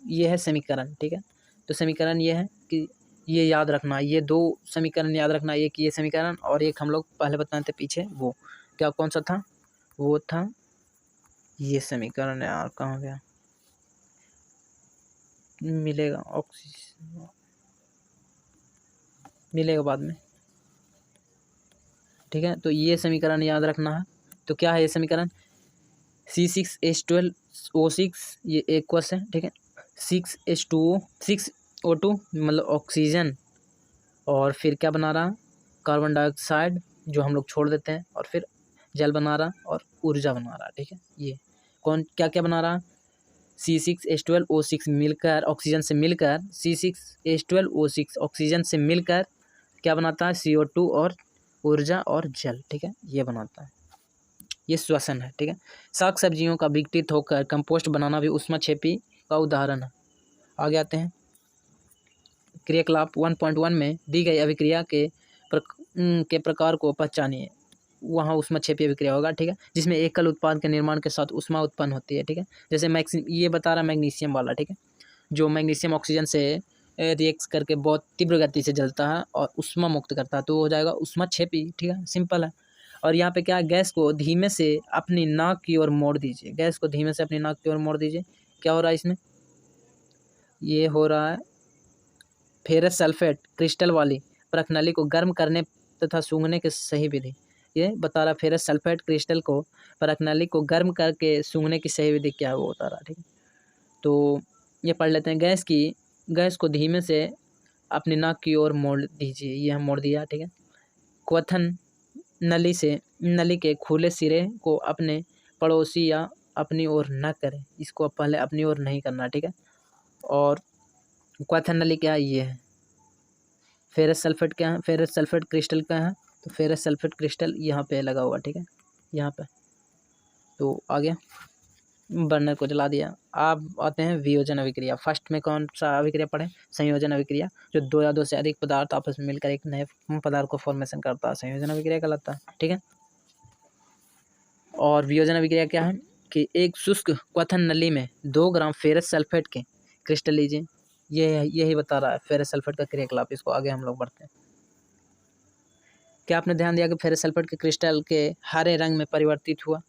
Speaker 1: ये है समीकरण, ठीक है। तो समीकरण ये है कि ये याद रखना, ये 2 समीकरण याद रखना, एक ये समीकरण और एक हम लोग पहले बताए थे पीछे, वो क्या कौन सा था? वो था ये समीकरण, यार कहाँ गया? मिलेगा बाद में, ठीक है। तो ये समीकरण याद रखना है। तो क्या है ये समीकरण? C6H12O6, ये एक्वस है, ठीक है। 6O2 मतलब ऑक्सीजन, और फिर क्या बना रहा? कार्बन डाइऑक्साइड जो हम लोग छोड़ देते हैं, और फिर जल बना रहा और ऊर्जा बना रहा, ठीक है। ये कौन क्या क्या बना रहा? C6H12O6 मिलकर ऑक्सीजन से मिलकर C6H12O6 ऑक्सीजन से मिलकर क्या बनाता है? CO2 और ऊर्जा और जल, ठीक है, ये बनाता है। ये श्वसन है, ठीक है। साग सब्जियों का विघटित होकर कंपोस्ट बनाना भी ऊष्माक्षेपी का उदाहरण है। आगे आते हैं, क्रियाकलाप 1.1 में दी गई अभिक्रिया के प्रकार को पहचानिए। वहाँ ऊष्माक्षेपी अभिक्रिया होगा, ठीक है, जिसमें एकल उत्पाद के निर्माण के साथ ऊष्मा उत्पन्न होती है, ठीक है। जैसे ये बता रहा मैग्नीशियम वाला, ठीक है, जो मैग्नीशियम ऑक्सीजन से रिएक्ट करके बहुत तीव्र गति से जलता है और ऊष्मा मुक्त करता है, तो वो हो जाएगा ऊष्माक्षेपी, ठीक है, सिंपल है। और यहाँ पे क्या है? गैस को धीमे से अपनी नाक की ओर मोड़ दीजिए। गैस को धीमे से अपनी नाक की ओर मोड़ दीजिए। क्या हो रहा है इसमें? ये हो रहा है फेरस सल्फेट क्रिस्टल वाली प्रणाली को गर्म करने तथा सूंघने की सही विधि। ये बता रहा फेरस सल्फेट क्रिस्टल को प्रणाली को गर्म करके सूंघने की सही विधि क्या है, वो बता रहा, ठीक है। तो ये पढ़ लेते हैं। गैस को धीमे से अपनी नाक की ओर मोड़ दीजिए। ये हम मोड़ दिया, ठीक है। क्वथन नली के खुले सिरे को अपने पड़ोसी या अपनी ओर न करें। इसको पहले अपनी ओर नहीं करना, ठीक है। और क्वथन नली क्या है? ये है। फेरस सल्फेट क्या है? फेरस सल्फेट क्रिस्टल क्या है? तो फेरस सल्फेट क्रिस्टल यहाँ पे लगा हुआ, ठीक है, यहाँ पे। तो आ गया, बर्नर को जला दिया। अब आते हैं वियोजन अभिक्रिया। फर्स्ट में कौन सा अभिक्रिया पढ़े? संयोजन अभिक्रिया, जो 2 या 2 से अधिक पदार्थ आपस में मिलकर एक नए पदार्थ को फॉर्मेशन करता है, संयोजन अभिक्रिया कहलाता है, ठीक है। और वियोजन अभिक्रिया क्या है कि एक शुष्क क्वथन नली में 2 ग्राम फेरस सल्फेट के क्रिस्टल लीजिए। यही बता रहा है फेरस सल्फेट का क्रियाकलाप। इसको आगे हम लोग बढ़ते हैं। क्या आपने ध्यान दिया कि फेरस सल्फेट के क्रिस्टल के हरे रंग में परिवर्तित हुआ?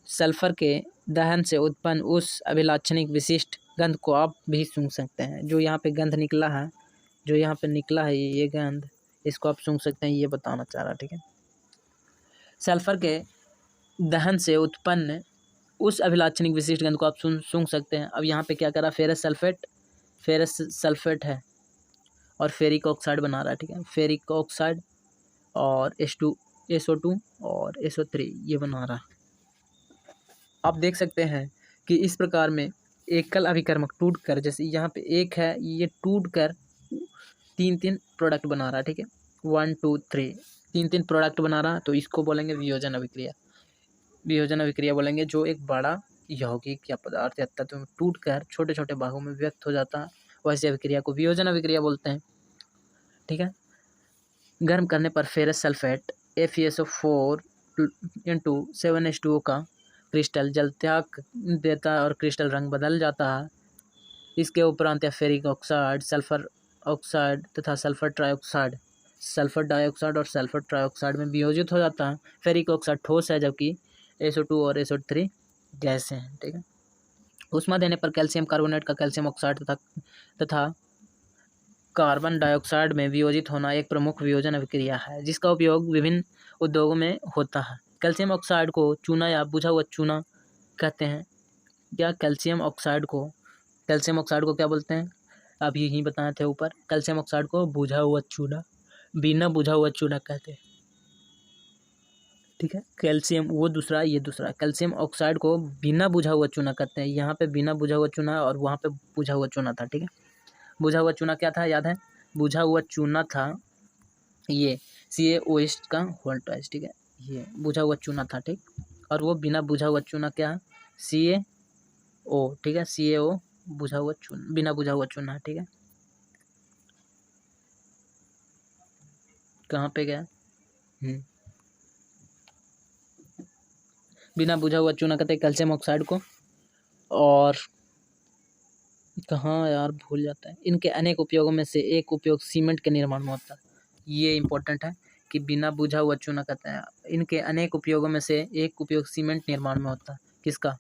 Speaker 1: सल्फर के दहन से उत्पन्न उस अभिलाक्षणिक विशिष्ट गंध को आप भी सूंघ सकते हैं। जो यहाँ पे गंध निकला है, ये गंध, इसको आप सूंघ सकते हैं, ये बताना चाह रहा, ठीक है। सल्फर के दहन से उत्पन्न उस अभिलाक्षणिक विशिष्ट गंध को आप सूंघ सकते हैं। अब यहाँ पे क्या करा? फेरस सल्फेट है और फेरिक ऑक्साइड बना रहा है, ठीक है। फेरिक ऑक्साइड और SO2 और SO3 ये बना रहा है। आप देख सकते हैं कि इस प्रकार में एकल अभिकर्मक टूटकर, जैसे यहाँ पे एक है, ये टूटकर 3 प्रोडक्ट बना रहा है, ठीक है, 1 2 3 3 प्रोडक्ट बना रहा है। तो इसको बोलेंगे वियोजन अभिक्रिया। वियोजन अभिक्रिया बोलेंगे जो एक बड़ा यौगिक या पदार्थ या तत्व में टूटकर छोटे छोटे भागों में व्यक्त हो जाता है, वैसे अभिक्रिया को वियोजन अभिक्रिया बोलते हैं, ठीक है। गर्म करने पर ferrous sulphate FeSO4 into 7H2O का क्रिस्टल जल त्याग देता है और क्रिस्टल रंग बदल जाता है। इसके उपरांत यह फेरिक ऑक्साइड, सल्फर ऑक्साइड तथा सल्फर डाइऑक्साइड और सल्फर ट्राइऑक्साइड में वियोजित हो जाता है। फेरिक ऑक्साइड ठोस है जबकि SO2 और SO3 गैस हैं। ठीक है। ऊष्मा देने पर कैल्शियम कार्बोनेट का कैल्शियम ऑक्साइड तथा कार्बन डाइऑक्साइड में वियोजित होना एक प्रमुख वियोजन अभिक्रिया है जिसका उपयोग विभिन्न उद्योगों में होता है। कैल्शियम ऑक्साइड को चूना या बुझा हुआ चूना कहते हैं। क्या कैल्शियम ऑक्साइड को क्या बोलते हैं? अभी यही बताए थे ऊपर। कैल्शियम ऑक्साइड को बुझा हुआ चूना, बिना बुझा हुआ चूना कहते हैं। ठीक है। कैल्शियम वो दूसरा, ये दूसरा। कैल्शियम ऑक्साइड को बिना बुझा हुआ चूना कहते हैं। यहाँ पे बिना बुझा हुआ चूना है और वहाँ पे बुझा हुआ चूना था। ठीक है। बुझा हुआ चूना क्या था, याद है? बुझा हुआ चूना था ये CaOH का होल ट्वाइस। ठीक है। ये बुझा हुआ चूना था। ठीक। और वो बिना बुझा हुआ चूना क्या है? CaO। ठीक है। CaO बुझा हुआ चूना, बिना बुझा हुआ चूना है। ठीक है। कहाँ पे गया? बिना बुझा हुआ चूना कहते हैं कैल्शियम ऑक्साइड को। और कहाँ यार, भूल जाता है। इनके अनेक उपयोगों में से एक उपयोग सीमेंट के निर्माण में होता है। ये इम्पोर्टेंट है कि बिना बुझा हुआ चूना कहते हैं। इनके अनेक उपयोगों में से एक उपयोग सीमेंट निर्माण में होता है। किसका?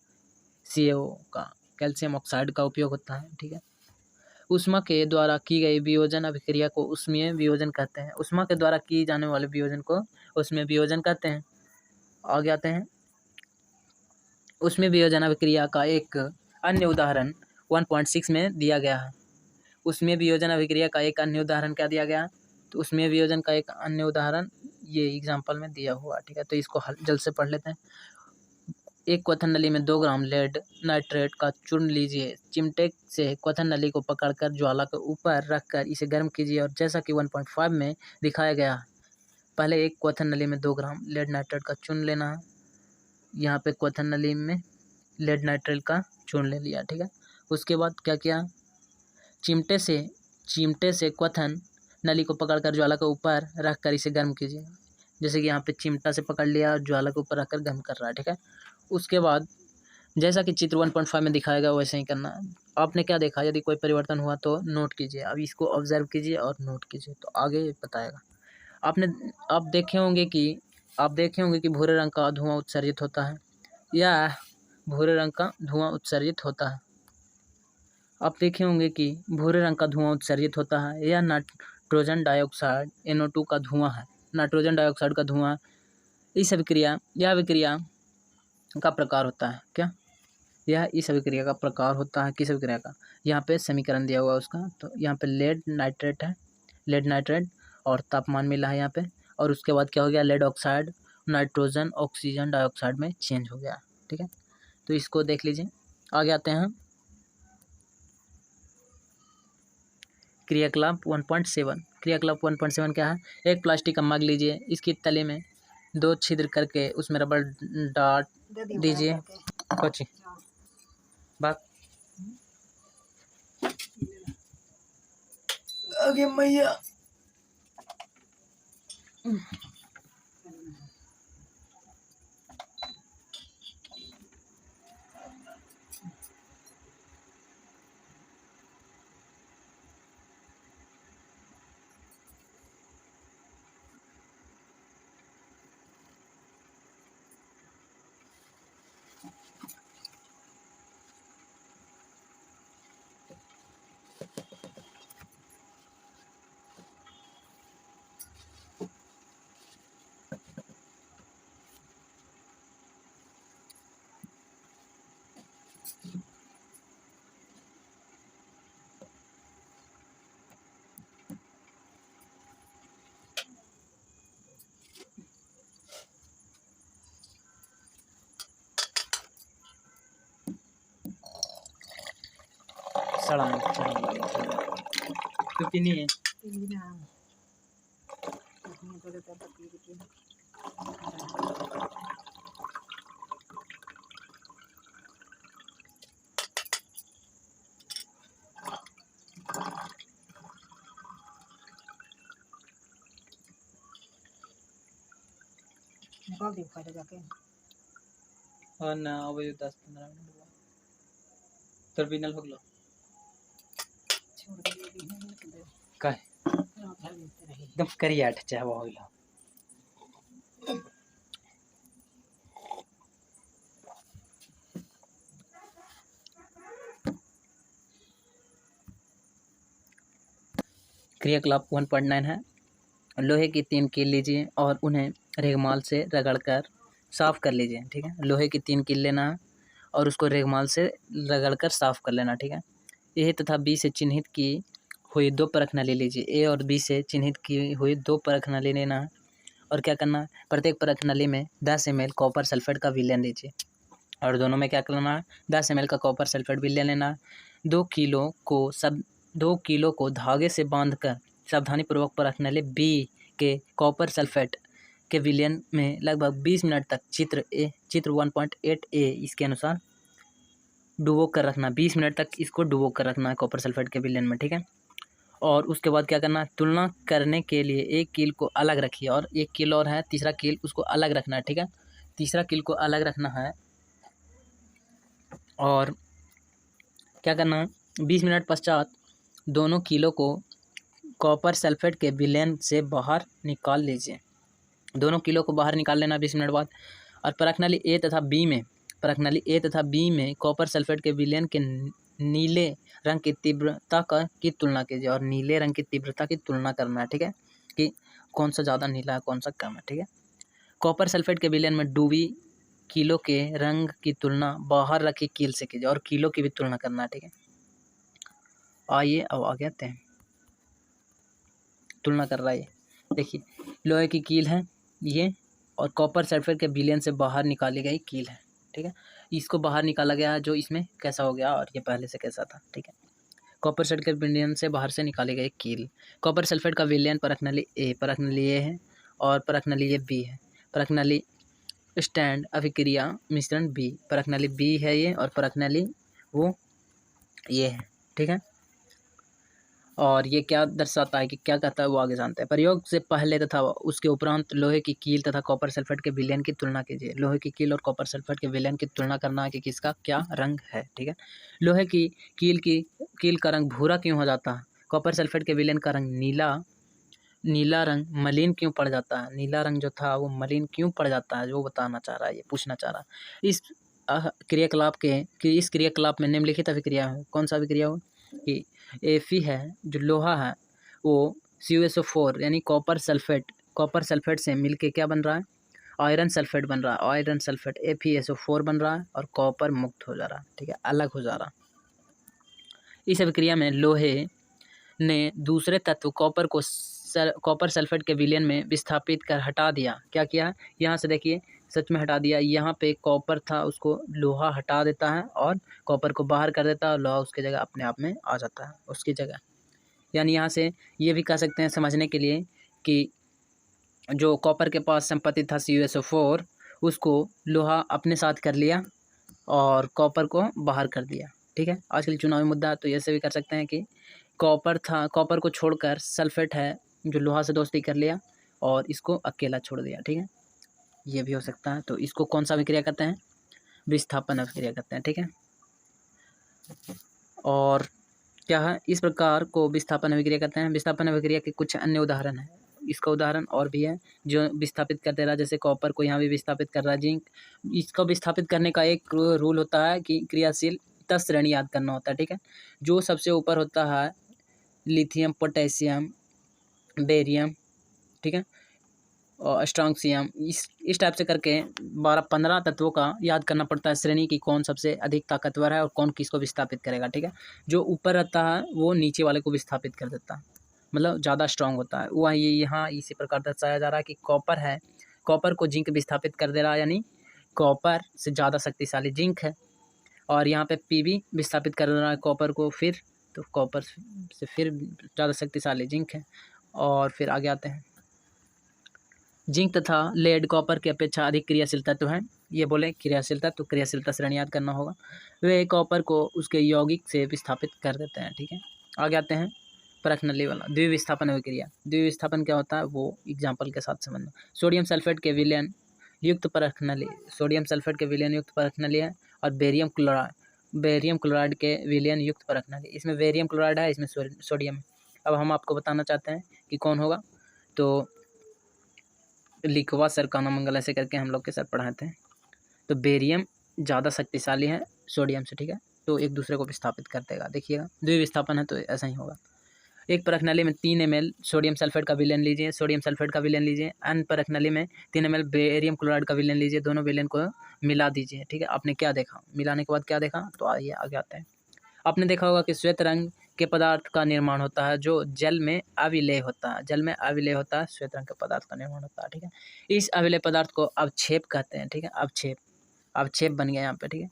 Speaker 1: CaO का, कैल्शियम ऑक्साइड का उपयोग होता है। ठीक है। ऊष्मा के द्वारा की गई वियोजन अभिक्रिया को ऊष्मीय वियोजन कहते हैं। ऊष्मा के द्वारा की जाने वाले वियोजन को ऊष्मीय वियोजन कहते हैं। आगे आते हैं। ऊष्मीय वियोजन अभिक्रिया का एक अन्य उदाहरण 1.6 में दिया गया है। ऊष्मीय वियोजन अभिक्रिया का एक अन्य उदाहरण क्या दिया गया? तो ऊष्मीय वियोजन का एक अन्य उदाहरण ये एग्जाम्पल में दिया हुआ। ठीक है। तो इसको जल्द से पढ़ लेते हैं। एक क्वथन नली में 2 ग्राम लेड नाइट्रेट का चूर्ण लीजिए। चिमटे से क्वथन नली को पकड़कर ज्वाला के ऊपर रखकर इसे गर्म कीजिए और जैसा कि 1.5 में दिखाया गया, पहले एक क्वथन नली में 2 ग्राम लेड नाइट्रेट का चूर्ण लेना है। यहाँ पे क्वथन नली में लेड नाइट्रेट का चूर्ण ले लिया। ठीक है। उसके बाद क्या किया? चिमटे से क्वथन नली को पकड़कर ज्वाला के ऊपर रखकर इसे गर्म कीजिए। जैसे कि यहाँ पे चिमटा से पकड़ लिया और ज्वाला के ऊपर रखकर गर्म कर रहा है। ठीक है। उसके बाद जैसा कि चित्र 1.5 में दिखाया गया वैसे ही करना है। आपने क्या देखा? यदि कोई परिवर्तन हुआ तो नोट कीजिए। अब इसको ऑब्जर्व कीजिए और नोट कीजिए तो आगे बताएगा। आप देखे होंगे कि भूरे रंग का धुआं उत्सर्जित होता है। या भूरे रंग का धुआं उत्सर्जित होता है। आप देखे होंगे कि भूरे रंग का धुआं उत्सर्जित होता है। यह नाइट्रोजन डाइऑक्साइड NO2 का धुआं है। नाइट्रोजन डाइऑक्साइड का धुआं। यह अभिक्रिया का प्रकार होता है। क्या? यह इस अभिक्रिया का प्रकार होता है। किस अभिक्रिया का? यहाँ पे समीकरण दिया हुआ है उसका। तो यहाँ पे लेड नाइट्रेट है, लेड नाइट्रेट, और तापमान मिला है यहाँ पे। और उसके बाद क्या हो गया? Lead oxide nitrogen oxygen dioxide में चेंज हो गया। ठीक है। तो इसको देख लीजिए। आगे आते हैं। क्रियाकलाप 1.7। क्रियाकलाप 1.7 क्या है? एक प्लास्टिक का मग लीजिए। इसकी तले में 2 छिद्र करके उसमें रबड़ डाट दीजिए। कुछ बात आगे मैया। क्योंकि नहीं है। हाँ ना अब 10-15 मिनट बाद टर्मिनल हो गया का एकदम करिया चाहे वो हो गया क्रियाकलाप 1.9 है। लोहे की 3 कील लीजिए और उन्हें रेगमाल से रगड़कर साफ़ कर लीजिए। ठीक है, लोहे की 3 कील लेना है और उसको रेगमाल से रगड़कर साफ़ कर लेना। ठीक है, ए तथा बी से चिन्हित की हुई 2 परख नली लीजिए। ए और बी से चिन्हित की हुई 2 परख नली लेना है और क्या करना है, प्रत्येक परख नली में 10 ml कॉपर सल्फेट का विलयन लीजिए और दोनों में क्या करना है, 10 ml का कॉपर सल्फेट विलयन लेना है। 2 किलो को धागे से बांधकर सावधानीपूर्वक परख नली बी के कॉपर सल्फेट के विलयन में लगभग 20 मिनट तक चित्र 1.8a इसके अनुसार डुबो कर रखना। 20 मिनट तक इसको डुबो कर रखना है कॉपर सल्फेट के विलयन में। ठीक है, और उसके बाद क्या करना है, तुलना करने के लिए एक कील को अलग रखिए और एक कील और है, तीसरा कील उसको अलग रखना है। ठीक है, तीसरा कील को अलग रखना है और क्या करना है, 20 मिनट पश्चात दोनों कीलों को कॉपर सल्फेट के विलयन से बाहर निकाल लीजिए। दोनों कीलों को बाहर निकाल लेना 20 मिनट बाद और परख नली ए तथा बी में कॉपर सल्फेट के विलयन के नीले रंग की तीव्रता की तुलना कीजिए और नीले रंग की तीव्रता की तुलना करना है। ठीक है, कि कौन सा ज़्यादा नीला है कौन सा कम है। ठीक है, कॉपर सल्फेट के विलयन में डूबी कीलों के रंग की तुलना बाहर रखी कील से कीजिए और कीलों की भी तुलना करना है। ठीक है, आइए अब आगे आते हैं, तुलना कर रहा है। देखिए, लोहे की कील है ये और कॉपर सल्फेट के विलयन से बाहर निकाली गई कील है। ठीक है, इसको बाहर निकाला गया है जो इसमें कैसा हो गया और ये पहले से कैसा था। ठीक है, कॉपर सल्फेट के विलयन से बाहर से निकाली गई कील। कॉपर सल्फेट का विलयन परख नली ए है और परख नली ये बी है। परख नली स्टैंड अभिक्रिया मिश्रण बी, परख नली बी है ये और परख नली वो ये है। ठीक है, और ये क्या दर्शाता है कि क्या कहता है वो आगे जानते हैं। प्रयोग से पहले तथा उसके उपरांत लोहे की कील तथा कॉपर सल्फेट के विलयन की तुलना कीजिए। लोहे की कील और कॉपर सल्फेट के विलयन की तुलना करना है कि किसका क्या रंग है। ठीक है, लोहे की कील का रंग भूरा क्यों हो जाता है, कॉपर सल्फेट के विलयन का रंग नीला रंग मलिन क्यों पड़ जाता है, नीला रंग जो था वो मलिन क्यों पड़ जाता है, जो बताना चाह रहा है, ये पूछना चाह रहा है। इस क्रियाकलाप में निम्नलिखित अभिक्रिया है। कौन सा अभिक्रिया हो कि Fe है जो लोहा है वो CuSO4 यानी कॉपर सल्फेट से मिलके क्या बन रहा है, आयरन सल्फेट बन रहा है। आयरन सल्फेट FeSO4 बन रहा है और कॉपर मुक्त हो जा रहा है। ठीक है, अलग हो जा रहा है। इस अभिक्रिया में लोहे ने दूसरे तत्व कॉपर सल्फेट के विलयन में विस्थापित कर हटा दिया। क्या किया, यहाँ से देखिए सच में हटा दिया। यहाँ पे कॉपर था उसको लोहा हटा देता है और कॉपर को बाहर कर देता है और लोहा उसकी जगह अपने आप में आ जाता है उसकी जगह। यानी यहाँ से ये भी कह सकते हैं समझने के लिए कि जो कॉपर के पास संपत्ति था CuSO4 उसको लोहा अपने साथ कर लिया और कॉपर को बाहर कर दिया। ठीक है, आजकल चुनावी मुद्दा तो ऐसे भी कर सकते हैं कि कॉपर को छोड़कर सल्फेट है जो लोहा से दोस्ती कर लिया और इसको अकेला छोड़ दिया। ठीक है, ये भी हो सकता है। तो इसको कौन सा अभिक्रिया कहते हैं, विस्थापन अभिक्रिया कहते हैं। ठीक है, और क्या है, इस प्रकार को विस्थापन अभिक्रिया कहते हैं। विस्थापन अभिक्रिया के कुछ अन्य उदाहरण हैं, इसका उदाहरण और भी है जो विस्थापित कर दे रहा है। जैसे कॉपर को यहाँ भी विस्थापित कर रहा है जिंक। इसको विस्थापित करने का एक रूल होता है कि क्रियाशीलता श्रेणी याद करना होता है। ठीक है, जो सबसे ऊपर होता है लिथियम, पोटेशियम, बेरियम, ठीक है, और स्ट्रांसियम, इस टाइप से करके 12-15 तत्वों का याद करना पड़ता है श्रेणी की कौन सबसे अधिक ताकतवर है और कौन किसको विस्थापित करेगा। ठीक है, जो ऊपर रहता है वो नीचे वाले को विस्थापित कर देता है, मतलब ज़्यादा स्ट्रांग होता है। वह ये यहाँ इसी प्रकार दर्शाया जा रहा है कि कॉपर है, कॉपर को जिंक विस्थापित कर दे रहा है, यानी कॉपर से ज़्यादा शक्तिशाली जिंक है। और यहाँ पे Pb विस्थापित कर रहा है कॉपर को, फिर तो कॉपर से फिर ज़्यादा शक्तिशाली जिंक है। और फिर आगे आते हैं, जिंक तथा लेड कॉपर की अपेक्षा अधिक क्रियाशील तत्व हैं। ये बोले क्रियाशीलता तो क्रियाशीलता श्रेणी याद करना होगा। वे कॉपर को उसके यौगिक से विस्थापित कर देते हैं। ठीक है, आगे आते हैं परख नली वाला द्विविस्थापन अभिक्रिया। द्विविस्थापन क्या होता है वो एग्जाम्पल के साथ समझना। सोडियम सल्फेट के विलयन युक्त परख नली, सोडियम सल्फेट के विलयन युक्त परख नली है, और बेरियम क्लोराइड के विलयन युक्त परख नली। इसमें बेरियम क्लोराइड है, इसमें सोडियम है। अब हम आपको बताना चाहते हैं कि कौन होगा, तो लिखवा सर कानामंगल ऐसे करके हम लोग के सर पढ़ाते हैं। तो बेरियम ज़्यादा शक्तिशाली है सोडियम से, ठीक है, तो एक दूसरे को विस्थापित कर देगा। देखिएगा द्विविस्थापन है तो ऐसा ही होगा। एक परख नली में 3 ml सोडियम सल्फेट का विलयन लीजिए, सोडियम सल्फेट का विलयन लीजिए। अन्य परख नली में 3 ml बेरियम क्लोराइड का विलयन लीजिए, दोनों विलयन को मिला दीजिए, ठीक है। आपने क्या देखा, मिलाने के बाद क्या देखा, तो आइए आगे आते हैं। आपने देखा होगा कि श्वेत रंग के पदार्थ का निर्माण होता है जो जल में अविलेय होता है, जल में अविलेय होता है, श्वेत रंग के पदार्थ का निर्माण होता है, ठीक है। इस अविलेय पदार्थ को अवक्षेप कहते हैं, ठीक है, अवक्षेप बन गया यहाँ पे, ठीक है।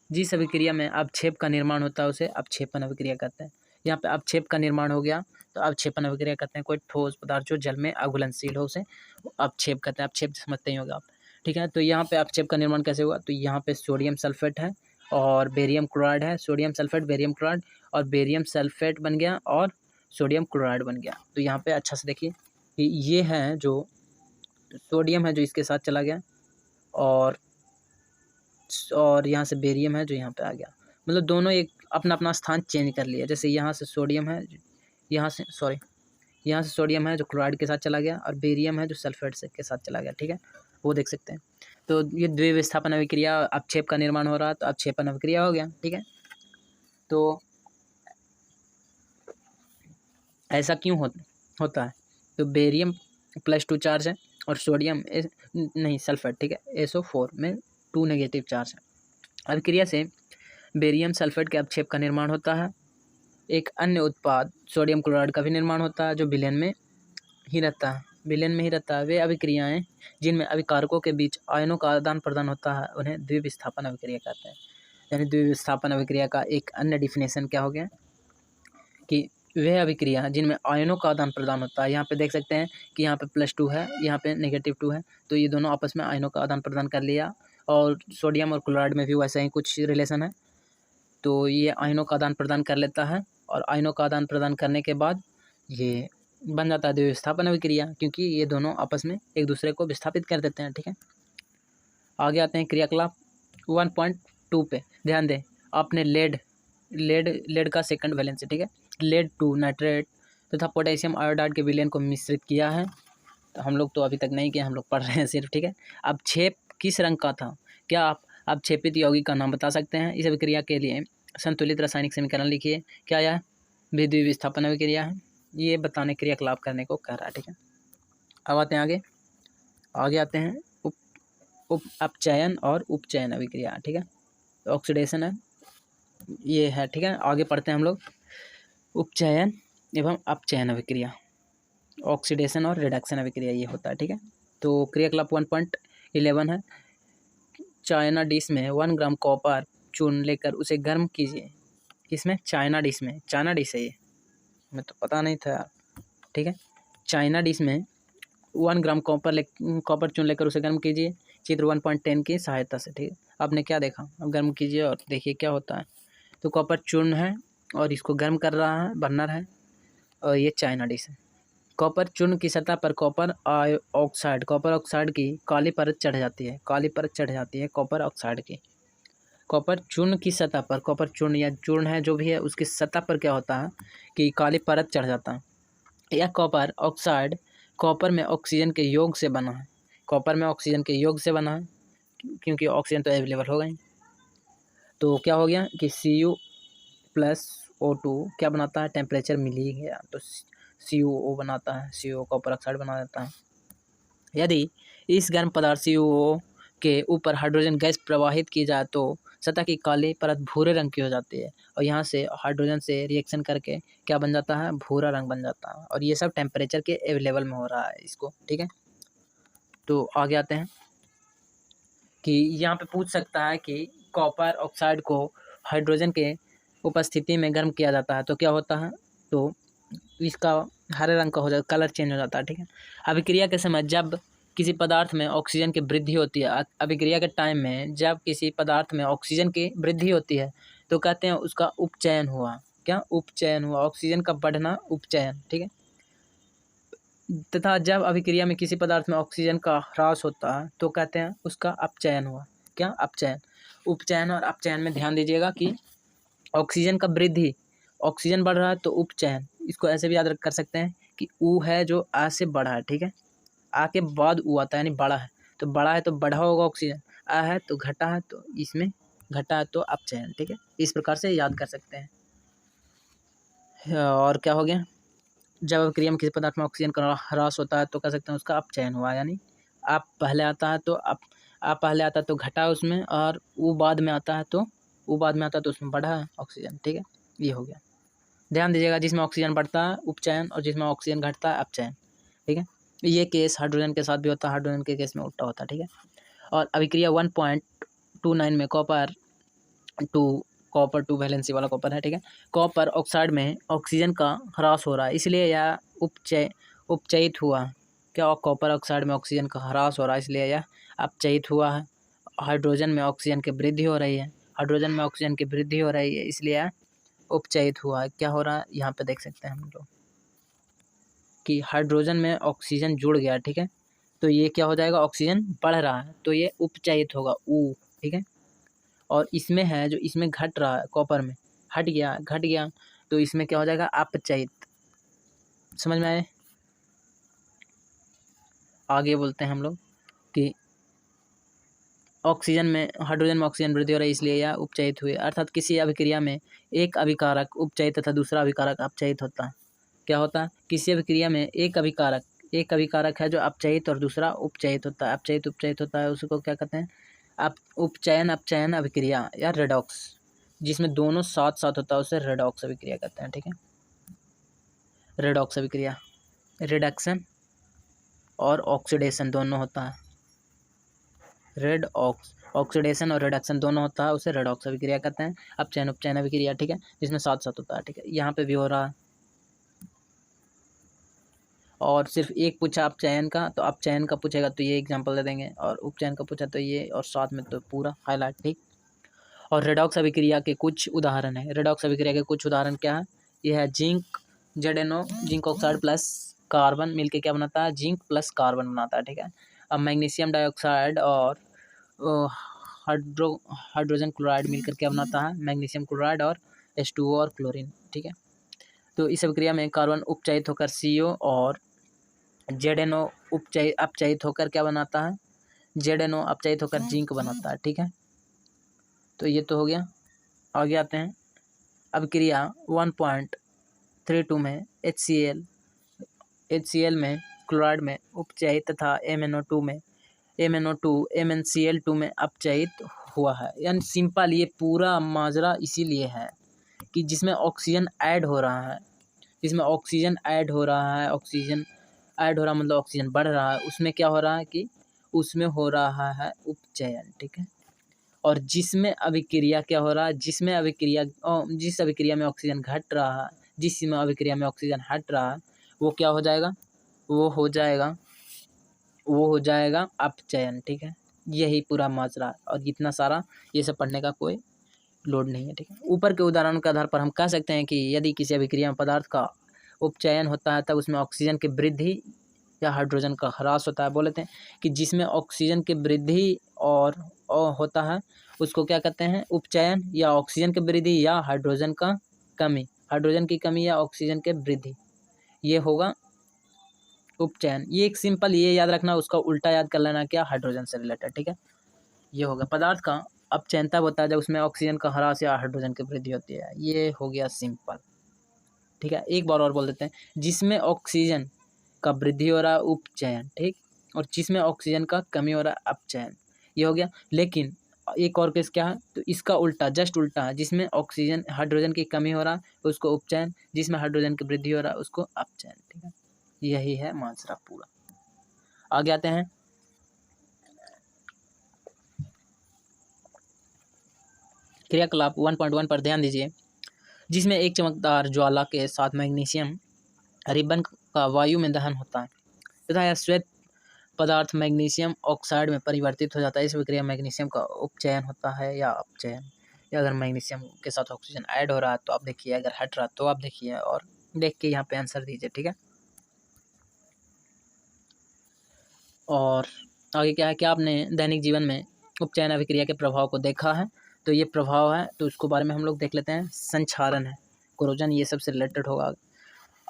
Speaker 1: जिस अभिक्रिया में अवक्षेप का निर्माण होता है उसे अवक्षेपन अभिक्रिया कहते हैं। यहाँ पे अवक्षेप का निर्माण हो गया तो अवक्षेपन अभिक्रिया कहते हैं। कोई ठोस पदार्थ जो जल में अघुलनशील हो उसे अवक्षेप कहते हैं। अवक्षेप समझते ही होगा आप, ठीक है। तो यहाँ पे अवक्षेप का निर्माण कैसे हुआ, तो यहाँ पे सोडियम सल्फेट है और बेरियम क्लोराइड है, सोडियम सल्फेट बेरियम क्लोराइड, और बेरियम सल्फेट बन गया और सोडियम क्लोराइड बन गया। तो यहाँ पे अच्छा से देखिए कि ये है जो सोडियम है जो इसके साथ चला गया, और यहाँ से बेरियम है जो यहाँ पे आ गया। मतलब दोनों एक अपना अपना स्थान चेंज कर लिया। जैसे यहाँ से सोडियम है, यहाँ से सोडियम है जो क्लोराइड के साथ चला गया, और बेरियम है जो सल्फेट से के साथ चला गया, ठीक है, वो देख सकते हैं। तो ये द्विविस्थापन अभिक्रिया, अवक्षेप का निर्माण हो रहा तो अवक्षेपन अभिक्रिया हो गया, ठीक है। तो ऐसा क्यों होता है, तो बेरियम +2 चार्ज है और सोडियम नहीं सल्फेट, ठीक है, SO4 में 2 नेगेटिव चार्ज है। अभिक्रिया से बेरियम सल्फेट के अवक्षेप का निर्माण होता है। एक अन्य उत्पाद सोडियम क्लोराइड का भी निर्माण होता है जो विलयन में ही रहता है। वे अभिक्रियाएं जिनमें अभिकारकों के बीच आयनों का आदान प्रदान होता है उन्हें द्विविस्थापन अभिक्रिया कहते हैं। यानी द्विविस्थापन अभिक्रिया का एक अन्य डिफिनेशन क्या हो गया कि वह अभिक्रिया जिनमें आयनों का आदान प्रदान होता है। यहाँ पे देख सकते हैं कि यहाँ पे +2 है, यहाँ पे -2 है, तो ये दोनों आपस में आयनों का आदान प्रदान कर लिया। और सोडियम और क्लोराइड में भी वैसा ही कुछ रिलेशन है, तो ये आयनों का आदान प्रदान कर लेता है, और आयनों का आदान प्रदान करने के बाद ये बन जाता है द्विविस्थापन अभिक्रिया, क्योंकि ये दोनों आपस में एक दूसरे को विस्थापित कर देते हैं, ठीक है। आगे आते हैं क्रियाकलाप 1.2 पे। ध्यान दें, आपने लेड का सेकंड वैलेंसी, ठीक है, लेड 2 नाइट्रेट तथा पोटेशियम आयोडाइड के विलयन को मिश्रित किया है। तो हम लोग तो अभी तक नहीं किया, हम लोग पढ़ रहे हैं सिर्फ, ठीक है। अवक्षेप किस रंग का था, क्या आप अवक्षेपित यौगिक का नाम बता सकते हैं। इस अभिक्रिया के लिए संतुलित रासायनिक समीकरण लिखिए। क्या यह द्विविस्थापन अभिक्रिया है, ये बताने क्रियाकलाप करने को कह रहा है, ठीक है। अब आते हैं आगे आते हैं अपचयन और उपचयन अभिक्रिया, ठीक है। ऑक्सीडेशन है ये है, ठीक है। आगे पढ़ते हैं हम लोग उपचयन एवं अपचयन अभिक्रिया, ऑक्सीडेशन और रिडक्शन अभिक्रिया ये होता है, ठीक है। तो क्रियाकलाप 1.11 है। चाइना डिश में 1 ग्राम कॉपर चूर्ण लेकर उसे गर्म कीजिए। किसमें, चाइना डिश में, चाइना डिश है ये, हमें तो पता नहीं था यार, ठीक है। चाइना डिश में 1 ग्राम कॉपर चूर्ण लेकर उसे गर्म कीजिए चित्र 1.10 की सहायता से, ठीक है। आपने क्या देखा, अब गर्म कीजिए और देखिए क्या होता है। तो कॉपर चूर्ण है और इसको गर्म कर रहा है, बर्नर है, और ये चाइना डिश है। कॉपर चूर्ण की सतह पर कॉपर ऑक्साइड की काली परत चढ़ जाती है, कॉपर ऑक्साइड की। कॉपर चूर्ण की सतह पर, कॉपर चूर्ण या चूर्ण है जो भी है, उसकी सतह पर क्या होता है कि काली परत चढ़ जाता है। यह कॉपर ऑक्साइड कॉपर में ऑक्सीजन के योग से बना है, क्योंकि ऑक्सीजन तो अवेलेबल हो गई। तो क्या हो गया कि Cu+O2 क्या बनाता है, टेम्परेचर मिल ही गया, तो CuO बनाता है, CuO कॉपर ऑक्साइड बना देता है। यदि इस गर्म पदार्थ CuO के ऊपर हाइड्रोजन गैस प्रवाहित की जाए तो सतह की काली परत भूरे रंग की हो जाती है, और यहाँ से हाइड्रोजन से रिएक्शन करके क्या बन जाता है, भूरा रंग बन जाता है। और ये सब टेम्परेचर के अवेलेबल में हो रहा है इसको, ठीक है। तो आगे आते हैं कि यहाँ पे पूछ सकता है कि कॉपर ऑक्साइड को हाइड्रोजन के उपस्थिति में गर्म किया जाता है तो क्या होता है, तो इसका हरे रंग का हो जाता, कलर चेंज हो जाता है, ठीक है। अभिक्रिया के समय जब किसी पदार्थ में ऑक्सीजन की वृद्धि होती है, अभिक्रिया के टाइम में जब किसी पदार्थ में ऑक्सीजन की वृद्धि होती है तो कहते हैं उसका उपचयन हुआ। क्या, उपचयन हुआ, ऑक्सीजन का बढ़ना, उपचयन, ठीक है। तथा जब अभिक्रिया में किसी पदार्थ में ऑक्सीजन का ह्रास होता है तो कहते हैं उसका अपचयन हुआ। क्या? अपचयन। उपचयन और अपचयन में ध्यान दीजिएगा कि ऑक्सीजन का वृद्धि, ऑक्सीजन बढ़ रहा है तो उपचयन, इसको ऐसे भी याद कर सकते हैं कि ऊ है जो आ से बढ़ा है, ठीक है, आ के बाद ऊ आता है यानी बड़ा है, तो बड़ा है तो बढ़ा होगा ऑक्सीजन, आ है तो घटा है तो इसमें घटा है तो अपचयन, ठीक है, इस प्रकार से याद कर सकते हैं। और क्या हो गया? जब अभिक्रिया में किसी पदार्थ में ऑक्सीजन का ह्रास होता है तो कह सकते हैं उसका अपचयन हुआ, यानी आप पहले आता है तो आप पहले आता है तो घटा उसमें, और वो बाद में आता है तो उसमें बढ़ा है ऑक्सीजन, ठीक है, ये हो गया। ध्यान दीजिएगा, जिसमें ऑक्सीजन बढ़ता है उपचयन और जिसमें ऑक्सीजन घटता है अपचयन, ठीक है। ये केस हाइड्रोजन के साथ भी होता है, हाइड्रोजन के केस में उल्टा होता है, ठीक है। और अभिक्रिया 1.29 में कॉपर टू वैलेंसी वाला कॉपर है, ठीक है। कॉपर ऑक्साइड में ऑक्सीजन का ह्रास हो रहा है इसलिए यह उपचयित हुआ। क्या? कॉपर ऑक्साइड में ऑक्सीजन का ह्रास हो रहा है इसलिए यह अपचयित हुआ है। हाइड्रोजन में ऑक्सीजन की वृद्धि हो रही है, इसलिए यह उपचयित हुआ है। क्या हो रहा है यहाँ पे देख सकते हैं हम लोग कि हाइड्रोजन में ऑक्सीजन जुड़ गया, ठीक है, तो ये क्या हो जाएगा, ऑक्सीजन बढ़ रहा है तो ये उपचयित होगा ऊ, ठीक है। और इसमें है जो इसमें घट रहा है, कॉपर में घट गया तो इसमें क्या हो जाएगा, अपचयित। समझ में आए? आगे बोलते हैं हम लोग कि हाइड्रोजन में ऑक्सीजन वृद्धि हो रही है इसलिए यह उपचयित हुए, अर्थात किसी अभिक्रिया में एक अभिकारक उपचयित तथा दूसरा अभिकारक अपचयित होता है। क्या होता है? किसी अभिक्रिया में एक अभिकारक है जो अपचयित और दूसरा उपचयित होता है। अपचयित उपचयित होता है उसको क्या कहते हैं? अपचयन अभिक्रिया या रेडॉक्स, जिसमें दोनों साथ साथ होता है उसे रेडॉक्स अभिक्रिया कहते हैं, ठीक है। रेडॉक्स अभिक्रिया, रिडक्शन और ऑक्सीडेशन दोनों होता है। ऑक्सीडेशन और रिडक्शन दोनों होता है, उसे रेडॉक्स अभिक्रिया कहते हैं। अपचयन उपचयन अभिक्रिया, ठीक है, जिसमें साथ साथ होता है, ठीक है। यहाँ पे भी हो रहा है। और सिर्फ एक पूछा अपचयन का, तो अपचयन का पूछेगा तो ये एग्जांपल दे देंगे, और उपचयन का पूछा तो ये, और साथ में तो पूरा हाईलाइट, ठीक। और रेडॉक्स अभिक्रिया के कुछ उदाहरण है। रेडॉक्स अभिक्रिया के कुछ उदाहरण क्या है? यह है जिंक ऑक्साइड प्लस कार्बन मिलके क्या बनाता है, जिंक प्लस कार्बन बनाता है, ठीक है। अब मैग्नीशियम डाइऑक्साइड और हाइड्रोजन क्लोराइड मिलकर क्या बनाता है, मैग्नीशियम क्लोराइड और H2O और क्लोरीन, ठीक है। तो इस अभिक्रिया में कार्बन उपचयित होकर CO और ZNO अपचयित होकर क्या बनाता है, ZNO अपचयित होकर जिंक बनाता है, ठीक है। तो ये तो हो गया। आगे आते हैं। अभिक्रिया 1.32 में HCl में क्लोराइड में उपचयित तथा MnO2 MnCl2 में अपचयित हुआ है। यानी सिंपल ये पूरा माजरा इसीलिए है कि जिसमें ऑक्सीजन ऐड हो रहा है, ऑक्सीजन ऐड हो रहा मतलब ऑक्सीजन बढ़ रहा है, उसमें क्या हो रहा है कि उसमें हो रहा है उपचयन, ठीक है। और जिसमें अभिक्रिया क्या हो रहा है, जिस अभिक्रिया में ऑक्सीजन घट रहा है, जिसमें अभिक्रिया में ऑक्सीजन हट रहा है, वो क्या हो जाएगा, वो हो जाएगा अपचयन, ठीक है। यही पूरा माजरा, और इतना सारा ये सब पढ़ने का कोई लोड नहीं है, ठीक है। ऊपर के उदाहरणों के आधार पर हम कह सकते हैं कि यदि किसी अभिक्रिया में पदार्थ का उपचयन होता है तब उसमें ऑक्सीजन की वृद्धि या हाइड्रोजन का ह्रास होता है। बोलते हैं कि जिसमें ऑक्सीजन की वृद्धि और होता है उसको क्या कहते हैं, उपचयन, या ऑक्सीजन की वृद्धि या हाइड्रोजन की कमी या ऑक्सीजन की वृद्धि, ये होगा उपचयन। ये एक सिंपल ये याद रखना, उसका उल्टा याद कर लेना, क्या, हाइड्रोजन से रिलेटेड, ठीक है। ये होगा पदार्थ का अपचयन तब होता है जब उसमें ऑक्सीजन का ह्रास या हाइड्रोजन की वृद्धि होती है। ये हो गया सिंपल, ठीक है। एक बार और बोल देते हैं, जिसमें ऑक्सीजन का वृद्धि हो रहा है उपचयन, ठीक, और जिसमें ऑक्सीजन का कमी हो रहा है अपचयन, ये हो गया। लेकिन एक और केस क्या है, तो इसका उल्टा, जस्ट उल्टा है, जिसमें हाइड्रोजन की कमी हो रहा है उसको उपचयन, जिसमें हाइड्रोजन की वृद्धि हो रहा है उसको अपचयन, ठीक है। यही है माजरा पूरा। आगे आते हैं। क्रियाकलाप 1.1 पर ध्यान दीजिए, जिसमें एक चमकदार ज्वाला के साथ मैग्नीशियम रिबन का वायु में दहन होता है तथा यह श्वेत पदार्थ मैग्नीशियम ऑक्साइड में परिवर्तित हो जाता है। इस प्रक्रिया में मैग्नीशियम का उपचयन होता है या अपचयन। या अगर मैग्नीशियम के साथ ऑक्सीजन ऐड हो रहा है तो आप देखिए, अगर हट रहा तो आप देखिए, और देख के यहाँ पे आंसर दीजिए, ठीक है। और आगे क्या है कि आपने दैनिक जीवन में उपचयन अभिक्रिया के प्रभाव को देखा है, तो ये प्रभाव है तो उसको बारे में हम लोग देख लेते हैं। संक्षारण है, कोरोजन, ये सबसे रिलेटेड होगा।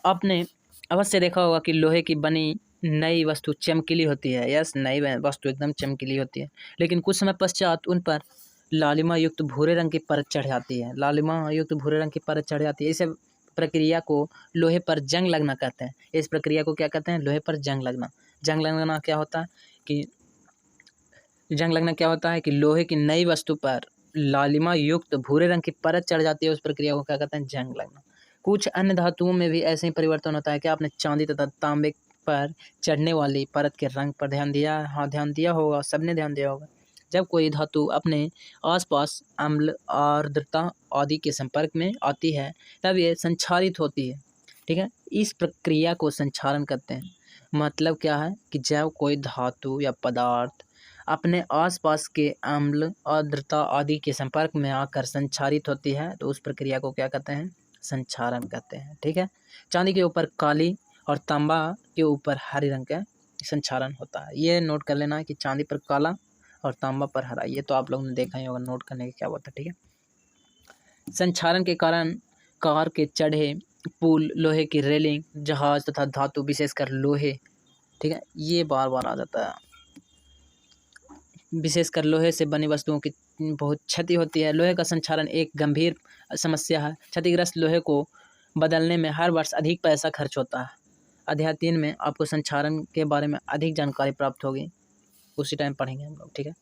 Speaker 1: आपने अवश्य देखा होगा कि लोहे की बनी नई वस्तु चमकीली होती है। यस, नई वस्तु एकदम चमकीली होती है, लेकिन कुछ समय पश्चात उन पर लालिमा युक्त भूरे रंग की परत चढ़ जाती है। लालिमा युक्त भूरे रंग की परत चढ़ जाती है। इस प्रक्रिया को लोहे पर जंग लगना कहते हैं। इस प्रक्रिया को क्या कहते हैं? लोहे पर जंग लगना। जंग लगना क्या होता है कि लोहे की नई वस्तु पर लालिमा युक्त भूरे रंग की परत चढ़ जाती है। उस प्रक्रिया को क्या कहते हैं? जंग लगना। कुछ अन्य धातुओं में भी ऐसे ही परिवर्तन होता है। क्या आपने चांदी तथा तांबे पर चढ़ने वाली परत के रंग पर ध्यान दिया? हाँ, ध्यान दिया होगा, सबने ध्यान दिया होगा। जब कोई धातु अपने आसपास अम्ल, आर्द्रता आदि के संपर्क में आती है तब ये संक्षारित होती है। ठीक है, इस प्रक्रिया को संक्षारण कहते हैं। मतलब क्या है कि जब कोई धातु या पदार्थ अपने आसपास के अम्ल, आर्द्रता आदि के संपर्क में आकर संक्षारित होती है तो उस प्रक्रिया को क्या कहते हैं? संक्षारण कहते हैं। ठीक है, चांदी के ऊपर काली और तांबा के ऊपर हरे रंग का संक्षारण होता है। ये नोट कर लेना है कि चांदी पर काला और तांबा पर हरा। ये तो आप लोगों ने देखा ही होगा, नोट करने की क्या बात है। ठीक है, संक्षारण के कारण कार के चढ़े पुल, लोहे की रेलिंग, जहाज तथा धातु विशेषकर लोहे, ठीक है, ये बार बार आ जाता है। विशेषकर लोहे से बनी वस्तुओं की बहुत क्षति होती है। लोहे का संक्षारण एक गंभीर समस्या है। क्षतिग्रस्त लोहे को बदलने में हर वर्ष अधिक पैसा खर्च होता है। अध्याय 3 में आपको संक्षारण के बारे में अधिक जानकारी प्राप्त होगी, उसी टाइम पढ़ेंगे हम लोग। ठीक है,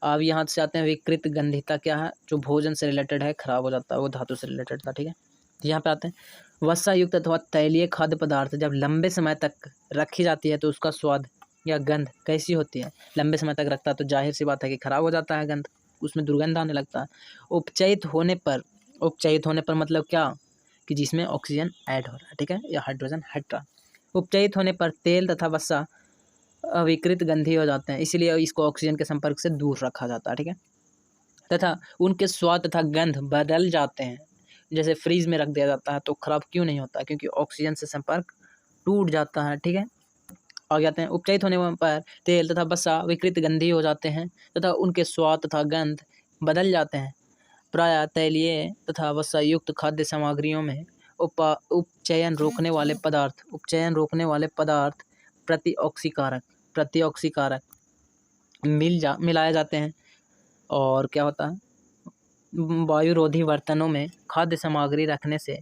Speaker 1: अब यहाँ से आते हैं विकृत गंधिता क्या है? जो भोजन से रिलेटेड है, खराब हो जाता है, वो धातु से रिलेटेड था। ठीक है, यहाँ पे आते हैं वसा युक्त अथवा तैलीय खाद्य पदार्थ जब लंबे समय तक रखी जाती है तो उसका स्वाद या गंध कैसी होती है? लंबे समय तक रखता है तो जाहिर सी बात है कि खराब हो जाता है, गंध, उसमें दुर्गंध आने लगता है। उपचयित होने पर मतलब क्या कि जिसमें ऑक्सीजन ऐड हो रहा है, ठीक है, या हाइड्रोजन हट रहा। उपचयित होने पर तेल तथा वसा अविकृत गंधी हो जाते हैं, इसलिए इसको ऑक्सीजन के संपर्क से दूर रखा जाता है। ठीक है, तथा उनके स्वाद तथा गंध बदल जाते हैं। जैसे फ्रीज में रख दिया जाता है तो खराब क्यों नहीं होता? क्योंकि ऑक्सीजन से संपर्क टूट जाता है। ठीक है, आगे जाते हैं। उपचयित होने पर तेल तथा वसा विकृत गंधी हो जाते हैं तथा उनके स्वाद तथा गंध बदल जाते हैं। प्रायः तैलीय तथा वसा युक्त खाद्य सामग्रियों में उपचयन रोकने वाले पदार्थ प्रतिऑक्सीकारक मिलाए जाते हैं। और क्या होता है? वायुरोधी बर्तनों में खाद्य सामग्री रखने से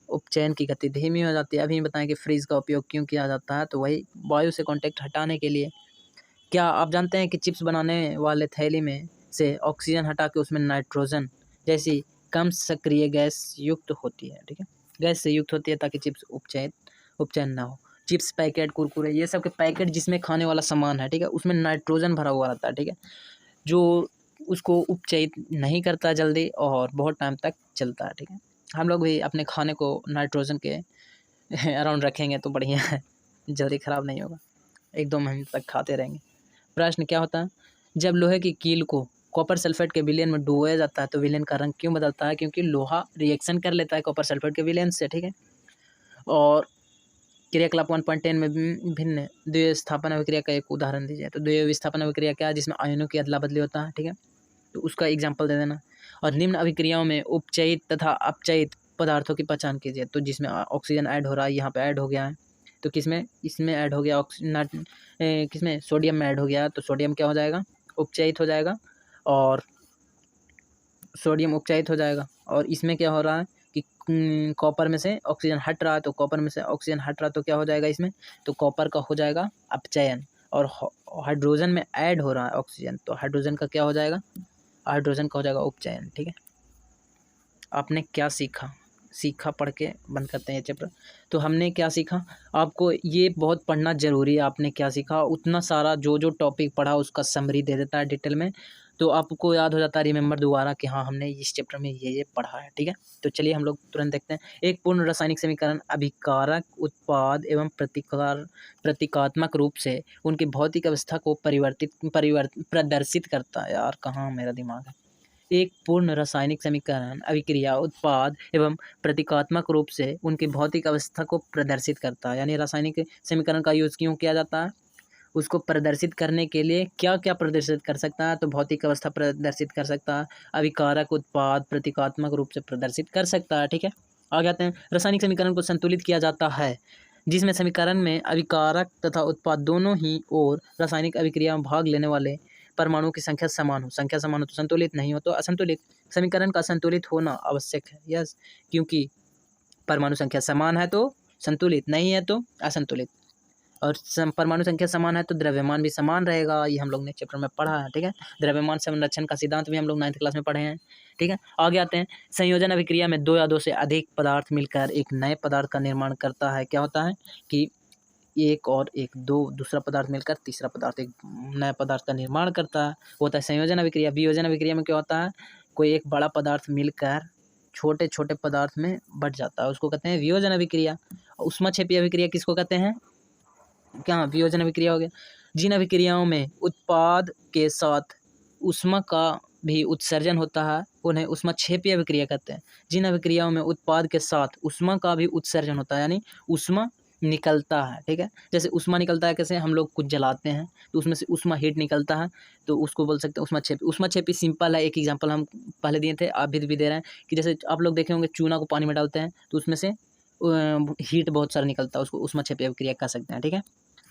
Speaker 1: उपचयन की गति धीमी हो जाती है। अभी बताएं कि फ्रीज का उपयोग क्यों किया जाता है, तो वही वायु से कांटेक्ट हटाने के लिए। क्या आप जानते हैं कि चिप्स बनाने वाले थैली में से ऑक्सीजन हटा के उसमें नाइट्रोजन जैसी कम सक्रिय गैस युक्त होती है? ठीक है, गैस से युक्त होती है ताकि चिप्स उपचयन ना हो। चिप्स पैकेट, कुरकुरे, ये सब के पैकेट जिसमें खाने वाला सामान है, ठीक है, उसमें नाइट्रोजन भरा हुआ रहता है। ठीक है, जो उसको उपचयित नहीं करता जल्दी और बहुत टाइम तक चलता है। ठीक है, हम लोग भी अपने खाने को नाइट्रोजन के अराउंड रखेंगे तो बढ़िया है, जल्दी ख़राब नहीं होगा, 1-2 महीने तक खाते रहेंगे। प्रश्न क्या होता है? जब लोहे की कील को कॉपर सल्फेट के विलयन में डुबोया जाता है तो विलयन का रंग क्यों बदलता है? क्योंकि लोहा रिएक्शन कर लेता है कॉपर सल्फेट के विलयन से। ठीक है, और क्रियाकलाप 1.10 में भिन्न द्विस्थापन अभिक्रिया का एक उदाहरण दीजिए। तो द्विस्थापन अभिक्रिया क्या है? जिसमें आयनों की अदला बदली होता है। ठीक है, तो उसका एग्जाम्पल दे देना। और निम्न अभिक्रियाओं में उपचयित तथा अपचयित पदार्थों की पहचान कीजिए। तो जिसमें ऑक्सीजन ऐड हो रहा है, यहाँ पे ऐड हो गया है, तो किसमें? इसमें ऐड हो गया किसमें? सोडियम में ऐड हो गया, तो सोडियम क्या हो जाएगा? उपचयित हो जाएगा। और सोडियम उपचयित हो जाएगा। और इसमें क्या हो रहा है कि कॉपर में से ऑक्सीजन हट रहा है, तो कॉपर में से ऑक्सीजन हट रहा है तो क्या हो जाएगा इसमें? तो कॉपर का हो जाएगा अपचयन। और हाइड्रोजन में ऐड हो रहा है ऑक्सीजन, तो हाइड्रोजन का क्या हो जाएगा? हाइड्रोजन का हो जाएगा उपचयन। ठीक है, आपने क्या सीखा पढ़ के बंद करते हैं ये चैप्टर। तो हमने क्या सीखा? आपको ये बहुत पढ़ना ज़रूरी है। आपने क्या सीखा? उतना सारा जो जो टॉपिक पढ़ा उसका समरी दे देता है डिटेल में, तो आपको याद हो जाता है रिमेंबर दोबारा कि हाँ हमने इस चैप्टर में ये पढ़ा है। ठीक है, तो चलिए हम लोग तुरंत देखते हैं। एक पूर्ण रासायनिक समीकरण अभिकारक उत्पाद एवं प्रतीकात्मक रूप से उनकी भौतिक अवस्था को प्रदर्शित करता है। यार कहाँ मेरा दिमाग है। एक पूर्ण रासायनिक समीकरण अभिक्रिया उत्पाद एवं प्रतीकात्मक रूप से उनकी भौतिक अवस्था को प्रदर्शित करता है। यानी रासायनिक समीकरण का यूज़ क्यों किया जाता है? उसको प्रदर्शित करने के लिए क्या क्या प्रदर्शित कर सकता है, तो भौतिक अवस्था प्रदर्शित कर सकता है, अभिकारक उत्पाद प्रतीकात्मक रूप से प्रदर्शित कर सकता है। ठीक है, आगे आते हैं। रासायनिक समीकरण को संतुलित किया जाता है जिसमें समीकरण में अभिकारक तथा उत्पाद दोनों ही और रासायनिक अभिक्रिया में भाग लेने वाले परमाणुओं की संख्या समान हो। संख्या समान हो तो संतुलित, नहीं हो तो असंतुलित। समीकरण का संतुलित होना आवश्यक है, यस, क्योंकि परमाणु संख्या समान है तो संतुलित, नहीं है तो असंतुलित। और परमाणु संख्या समान है तो द्रव्यमान भी समान रहेगा, ये हम लोग ने चैप्टर में पढ़ा है। ठीक है, द्रव्यमान संरक्षण का सिद्धांत भी हम लोग 9th क्लास में पढ़े हैं। ठीक है, आगे आते हैं। संयोजन अभिक्रिया में दो या दो से अधिक पदार्थ मिलकर एक नए पदार्थ का निर्माण करता है। क्या होता है कि एक और एक दो दूसरा पदार्थ मिलकर तीसरा पदार्थ एक नया पदार्थ का निर्माण करता है, होता है संयोजन अभिक्रिया। वियोजन अभिक्रिया में क्या होता है, कोई एक बड़ा पदार्थ मिलकर छोटे छोटे पदार्थ में बट जाता है, उसको कहते हैं वियोजन अभिक्रिया। ऊष्माक्षेपी अभिक्रिया किसको कहते हैं, क्या वियोजन अभिक्रिया हो गया। जिन अभिक्रियाओं में उत्पाद के साथ ऊष्मा का भी उत्सर्जन होता है उन्हें ऊष्माक्षेपी अभिक्रिया कहते हैं। जिन अभिक्रियाओं में उत्पाद के साथ ऊष्मा का भी उत्सर्जन होता है, यानी ऊष्मा निकलता है। ठीक है, जैसे ऊष्मा निकलता है कैसे, हम लोग कुछ जलाते हैं तो उसमें से ऊष्मा हीट निकलता है, तो उसको बोल सकते हैं ऊष्माक्षेपी। ऊष्माक्षेपी सिंपल है, एक एग्जांपल हम पहले दिए थे, आप भी दे रहे हैं कि जैसे आप लोग देखे होंगे चूना को पानी में डालते हैं तो उसमें से हीट बहुत सारा निकलता है, उसको ऊष्माक्षेपी अभिक्रिया कह सकते हैं। ठीक है,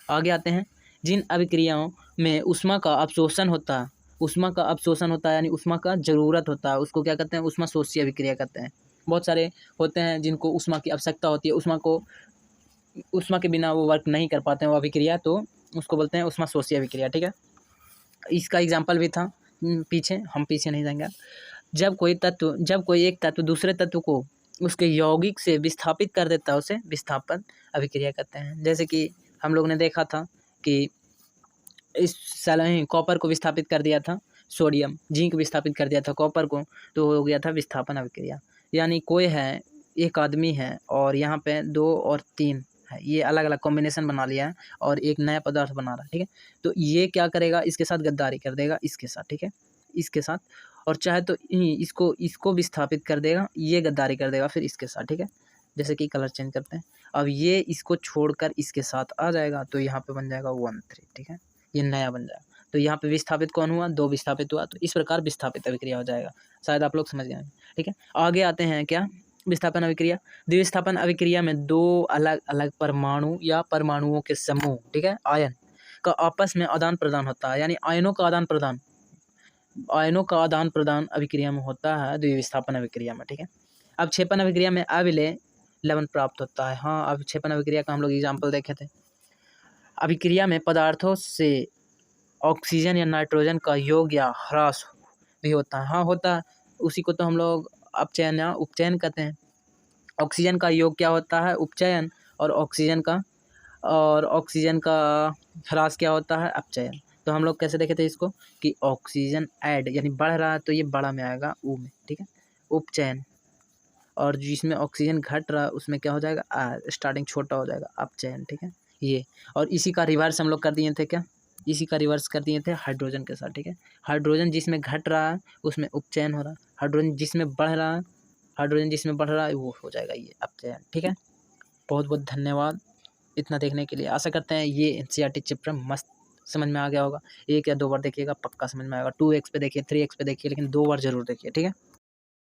Speaker 1: आगे आते हैं। जिन अभिक्रियाओं में ऊष्मा का अवशोषण होता है, ऊष्मा का अवशोषण होता है यानी ऊष्मा का जरूरत होता है, उसको क्या कहते हैं, ऊष्मा शोषी अभिक्रिया कहते हैं। बहुत सारे होते हैं जिनको ऊष्मा की आवश्यकता होती है, ऊष्मा के बिना वो वर्क नहीं कर पाते हैं वो अभिक्रिया, तो उसको बोलते हैं ऊष्मा शोषी अभिक्रिया। ठीक है, इसका एग्जाम्पल भी था पीछे, हम पीछे नहीं जाएंगे। जब कोई एक तत्व दूसरे तत्व को उसके यौगिक से विस्थापित कर देता है उसे विस्थापन अभिक्रिया कहते हैं। जैसे कि हम लोग ने देखा था कि इस साल ही कॉपर को विस्थापित कर दिया था सोडियम, जिंक विस्थापित कर दिया था कॉपर को, तो हो गया था विस्थापन अभिक्रिया। यानी कोई है, एक आदमी है और यहाँ पे 2 और 3 है, ये अलग अलग कॉम्बिनेशन बना लिया है और एक नया पदार्थ बना रहा है। ठीक है, तो ये क्या करेगा, इसके साथ गद्दारी कर देगा, इसके साथ। ठीक है, इसके साथ, और चाहे तो इसको विस्थापित कर देगा, ये गद्दारी कर देगा फिर इसके साथ। ठीक है, जैसे कि कलर चेंज करते हैं, अब ये इसको छोड़कर इसके साथ आ जाएगा तो यहाँ पे बन जाएगा 1 3। ठीक है, ये नया बन जाएगा, तो यहाँ पे विस्थापित कौन हुआ, 2 विस्थापित हुआ, तो इस प्रकार विस्थापित अभिक्रिया हो जाएगा। शायद आप लोग समझ गए। ठीक है, आगे आते हैं क्या, विस्थापन अभिक्रिया। द्विविस्थापन अभिक्रिया में 2 अलग अलग परमाणु या परमाणुओं के समूह, ठीक है, आयन का आपस में आदान प्रदान होता है, यानी आयनों का आदान प्रदान अभिक्रिया में होता है द्विविस्थापन अभिक्रिया में। ठीक है, अवक्षेपण अभिक्रिया में अविलेय लवण प्राप्त होता है। हाँ, अवक्षेपण अभिक्रिया का हम लोग एग्जाम्पल देखे थे। अभिक्रिया में पदार्थों से ऑक्सीजन या नाइट्रोजन का योग या ह्रास भी होता है। हाँ, होता है, उसी को तो हम लोग अपचयन या उपचयन कहते हैं। ऑक्सीजन का योग क्या होता है, उपचयन, और ऑक्सीजन का ह्रास क्या होता है, अपचयन। तो हम लोग कैसे देखे थे इसको कि ऑक्सीजन ऐड यानी बढ़ रहा है तो ये बड़ा में आएगा ऊ में। ठीक है, उपचयन, और जिसमें ऑक्सीजन घट रहा है उसमें क्या हो जाएगा, स्टार्टिंग छोटा हो जाएगा, अपचयन। ठीक है, ये, और इसी का रिवर्स हम लोग कर दिए थे, क्या, इसी का रिवर्स कर दिए थे हाइड्रोजन के साथ। ठीक है, हाइड्रोजन जिसमें घट रहा है उसमें उपचयन हो रहा है, हाइड्रोजन जिसमें बढ़ रहा है वो हो जाएगा ये अपचयन। ठीक है, बहुत बहुत धन्यवाद इतना देखने के लिए। आशा करते हैं ये एनसीईआरटी चैप्टर मस्त समझ में आ गया होगा। 1 या 2 बार देखिएगा, पक्का समझ में आएगा। 2x पे देखिए, 3x पे देखिए, लेकिन 2 बार जरूर देखिए। ठीक है।